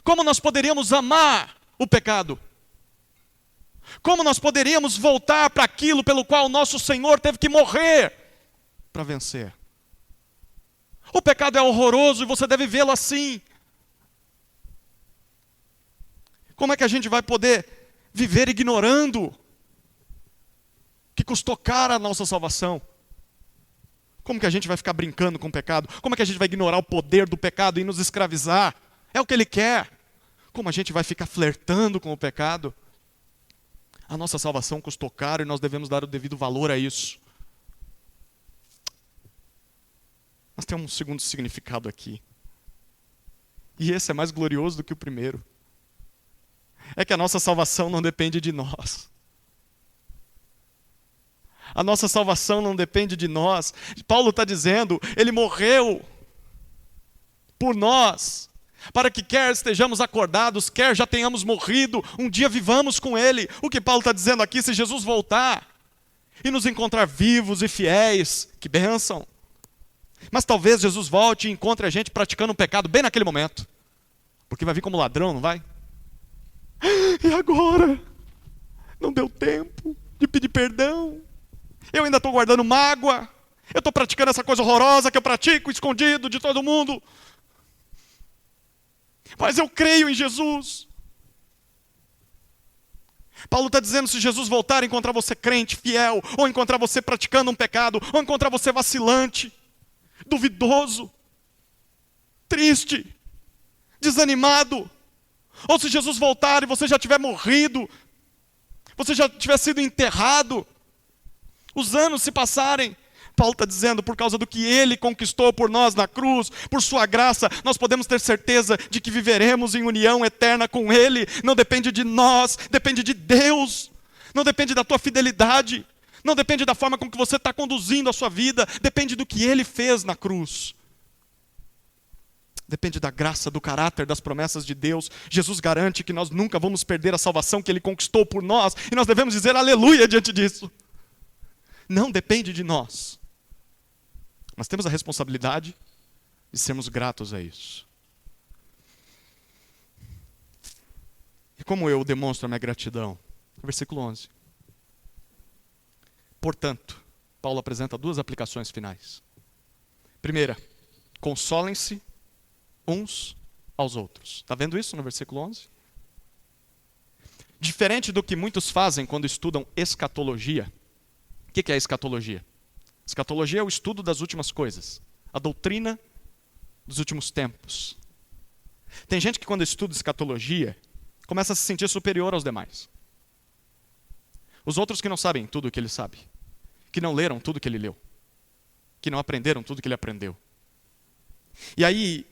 Como nós poderíamos amar o pecado? Como nós poderíamos voltar para aquilo pelo qual o nosso Senhor teve que morrer para vencer? O pecado é horroroso e você deve vê-lo assim. Como é que a gente vai poder viver ignorando que custou cara a nossa salvação? Como que a gente vai ficar brincando com o pecado? Como é que a gente vai ignorar o poder do pecado e nos escravizar? É o que ele quer. Como a gente vai ficar flertando com o pecado? A nossa salvação custou caro e nós devemos dar o devido valor a isso. Mas tem um segundo significado aqui. E esse é mais glorioso do que o primeiro. É que a nossa salvação não depende de nós. A nossa salvação não depende de nós. Paulo está dizendo, Ele morreu por nós, para que quer estejamos acordados, quer já tenhamos morrido, um dia vivamos com Ele. O que Paulo está dizendo aqui, se Jesus voltar e nos encontrar vivos e fiéis, que bênção. Mas talvez Jesus volte e encontre a gente praticando um pecado bem naquele momento. Porque vai vir como ladrão, não vai? E agora? Não deu tempo de pedir perdão. Eu ainda estou guardando mágoa. Eu estou praticando essa coisa horrorosa que eu pratico escondido de todo mundo. Mas eu creio em Jesus. Paulo está dizendo, se Jesus voltar e encontrar você crente, fiel, ou encontrar você praticando um pecado, ou encontrar você vacilante, duvidoso, triste, desanimado, ou se Jesus voltar e você já tiver morrido, você já tiver sido enterrado, os anos se passarem, Paulo está dizendo, por causa do que Ele conquistou por nós na cruz, por sua graça, nós podemos ter certeza de que viveremos em união eterna com Ele. Não depende de nós, depende de Deus. Não depende da tua fidelidade, não depende da forma com que você está conduzindo a sua vida, depende do que Ele fez na cruz. Depende da graça, do caráter, das promessas de Deus. Jesus garante que nós nunca vamos perder a salvação que Ele conquistou por nós, e nós devemos dizer aleluia diante disso. Não depende de nós. Nós temos a responsabilidade de sermos gratos a isso. E como eu demonstro a minha gratidão? Versículo 11. Portanto, Paulo apresenta duas aplicações finais. Primeira, consolem-se uns aos outros. Está vendo isso no versículo 11? Diferente do que muitos fazem quando estudam escatologia. O que é a escatologia? Escatologia é o estudo das últimas coisas, a doutrina dos últimos tempos. Tem gente que quando estuda escatologia, começa a se sentir superior aos demais. Os outros que não sabem tudo o que ele sabe, que não leram tudo o que ele leu, que não aprenderam tudo o que ele aprendeu. E aí,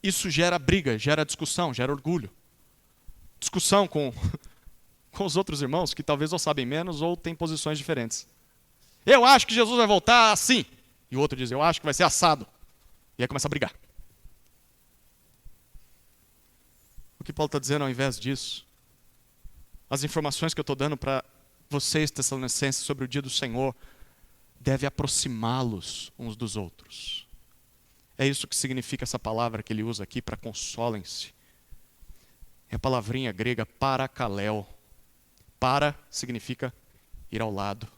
isso gera briga, gera discussão, gera orgulho. Discussão com os outros irmãos que talvez ou sabem menos ou têm posições diferentes. Eu acho que Jesus vai voltar assim. E o outro diz, eu acho que vai ser assado. E aí começa a brigar. O que Paulo está dizendo ao invés disso? As informações que eu estou dando para vocês, Tessalonicenses, sobre o dia do Senhor, deve aproximá-los uns dos outros. É isso que significa essa palavra que ele usa aqui para consolem-se. É a palavrinha grega parakaleo. Para significa ir ao lado.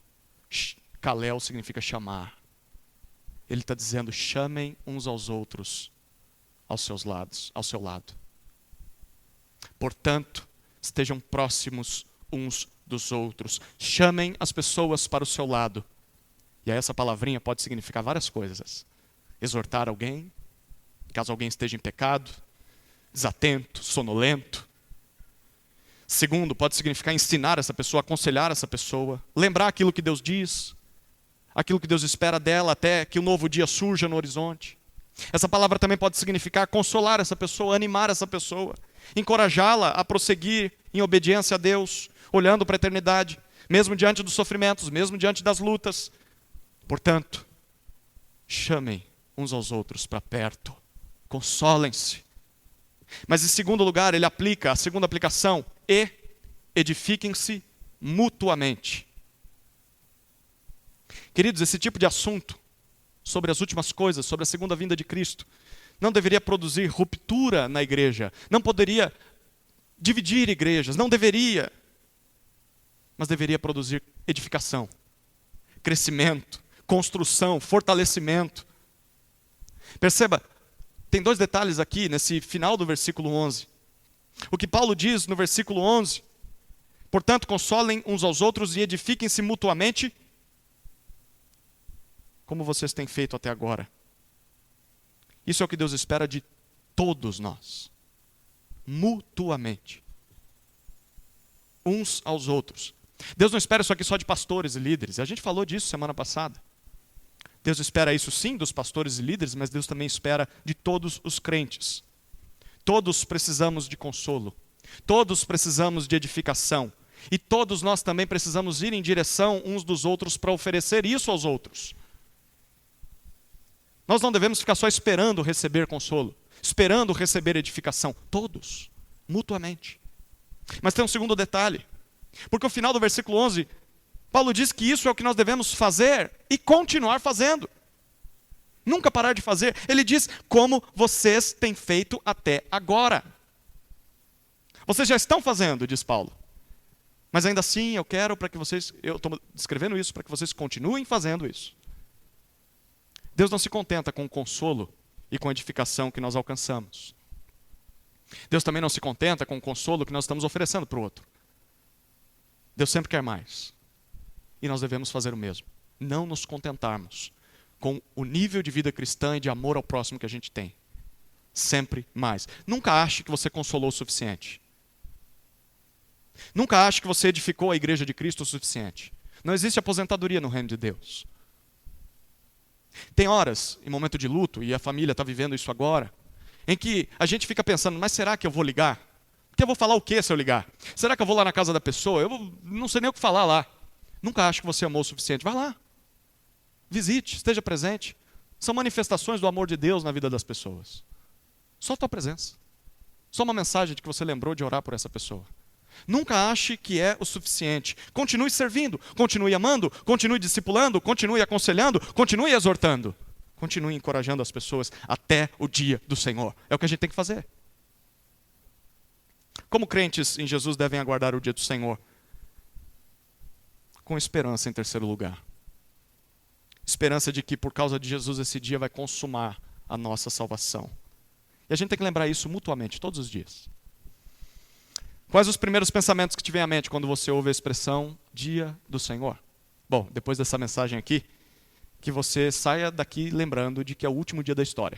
Kaleo significa chamar. Ele está dizendo, chamem uns aos outros aos seus lados, ao seu lado. Portanto, estejam próximos uns dos outros. Chamem as pessoas para o seu lado. E aí essa palavrinha pode significar várias coisas. Exortar alguém, caso alguém esteja em pecado, desatento, sonolento. Segundo, pode significar ensinar essa pessoa, aconselhar essa pessoa, lembrar aquilo que Deus diz, aquilo que Deus espera dela até que um novo dia surja no horizonte. Essa palavra também pode significar consolar essa pessoa, animar essa pessoa, encorajá-la a prosseguir em obediência a Deus, olhando para a eternidade, mesmo diante dos sofrimentos, mesmo diante das lutas. Portanto, chamem uns aos outros para perto, consolem-se. Mas em segundo lugar, ele aplica, a segunda aplicação, e edifiquem-se mutuamente. Queridos, esse tipo de assunto, sobre as últimas coisas, sobre a segunda vinda de Cristo, não deveria produzir ruptura na igreja, não poderia dividir igrejas, não deveria, mas deveria produzir edificação, crescimento, construção, fortalecimento. Perceba, tem dois detalhes aqui nesse final do versículo 11. O que Paulo diz no versículo 11, portanto, consolem uns aos outros e edifiquem-se mutuamente, como vocês têm feito até agora. Isso é o que Deus espera de todos nós. Mutuamente. Uns aos outros. Deus não espera isso aqui só de pastores e líderes. A gente falou disso semana passada. Deus espera isso sim dos pastores e líderes, mas Deus também espera de todos os crentes. Todos precisamos de consolo. Todos precisamos de edificação. E todos nós também precisamos ir em direção uns dos outros para oferecer isso aos outros. Nós não devemos ficar só esperando receber consolo, esperando receber edificação. Todos, mutuamente. Mas tem um segundo detalhe. Porque o final do versículo 11, Paulo diz que isso é o que nós devemos fazer e continuar fazendo. Nunca parar de fazer. Ele diz, como vocês têm feito até agora. Vocês já estão fazendo, diz Paulo. Mas ainda assim, eu estou descrevendo isso para que vocês continuem fazendo isso. Deus não se contenta com o consolo e com a edificação que nós alcançamos. Deus também não se contenta com o consolo que nós estamos oferecendo para o outro. Deus sempre quer mais. E nós devemos fazer o mesmo. Não nos contentarmos com o nível de vida cristã e de amor ao próximo que a gente tem. Sempre mais. Nunca ache que você consolou o suficiente. Nunca ache que você edificou a igreja de Cristo o suficiente. Não existe aposentadoria no reino de Deus. Tem horas, em momento de luto, e a família está vivendo isso agora, em que a gente fica pensando, mas será que eu vou ligar? Porque eu vou falar o que se eu ligar? Será que eu vou lá na casa da pessoa? Eu não sei nem o que falar lá. Nunca acho que você amou o suficiente. Vai lá. Visite, esteja presente. São manifestações do amor de Deus na vida das pessoas. Só a tua presença. Só uma mensagem de que você lembrou de orar por essa pessoa. Nunca ache que é o suficiente. Continue servindo, continue amando, continue discipulando, continue aconselhando, continue exortando. Continue encorajando as pessoas até o dia do Senhor. É o que a gente tem que fazer. Como crentes em Jesus devem aguardar o dia do Senhor? Com esperança em terceiro lugar. Esperança de que por causa de Jesus esse dia vai consumar a nossa salvação. E a gente tem que lembrar isso mutuamente, todos os dias. Quais os primeiros pensamentos que te vêm à mente quando você ouve a expressão Dia do Senhor? Bom, depois dessa mensagem aqui, que você saia daqui lembrando de que é o último dia da história.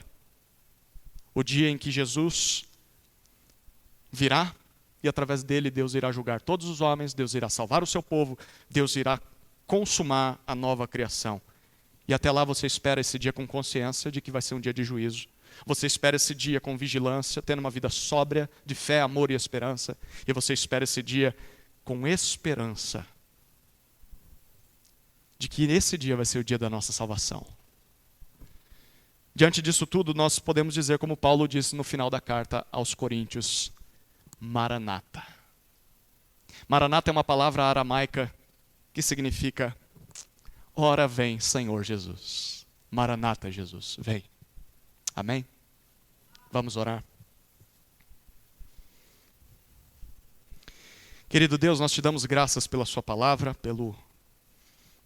O dia em que Jesus virá e através dele Deus irá julgar todos os homens, Deus irá salvar o seu povo, Deus irá consumar a nova criação. E até lá você espera esse dia com consciência de que vai ser um dia de juízo. Você espera esse dia com vigilância, tendo uma vida sóbria de fé, amor e esperança. E você espera esse dia com esperança de que esse dia vai ser o dia da nossa salvação. Diante disso tudo, nós podemos dizer, como Paulo disse no final da carta aos Coríntios, Maranata. Maranata é uma palavra aramaica que significa ora vem, Senhor Jesus. Maranata, Jesus, vem. Amém? Vamos orar. Querido Deus, nós te damos graças pela sua palavra, pelo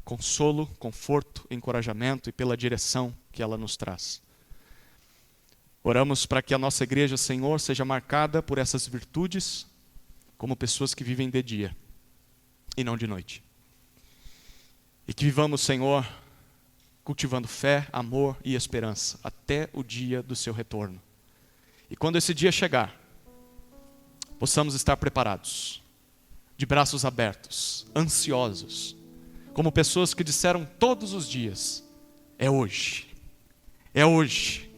consolo, conforto, encorajamento e pela direção que ela nos traz. Oramos para que a nossa igreja, Senhor, seja marcada por essas virtudes, como pessoas que vivem de dia e não de noite. E que vivamos, Senhor, cultivando fé, amor e esperança até o dia do seu retorno. E quando esse dia chegar, possamos estar preparados, de braços abertos, ansiosos, como pessoas que disseram todos os dias, é hoje, é hoje.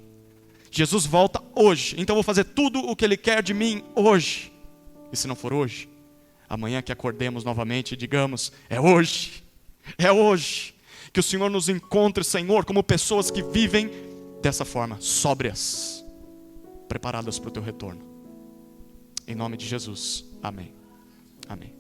Jesus volta hoje, então eu vou fazer tudo o que Ele quer de mim hoje. E se não for hoje, amanhã que acordemos novamente e digamos, é hoje, é hoje. Que o Senhor nos encontre, Senhor, como pessoas que vivem dessa forma, sóbrias, preparadas para o teu retorno. Em nome de Jesus, amém. Amém.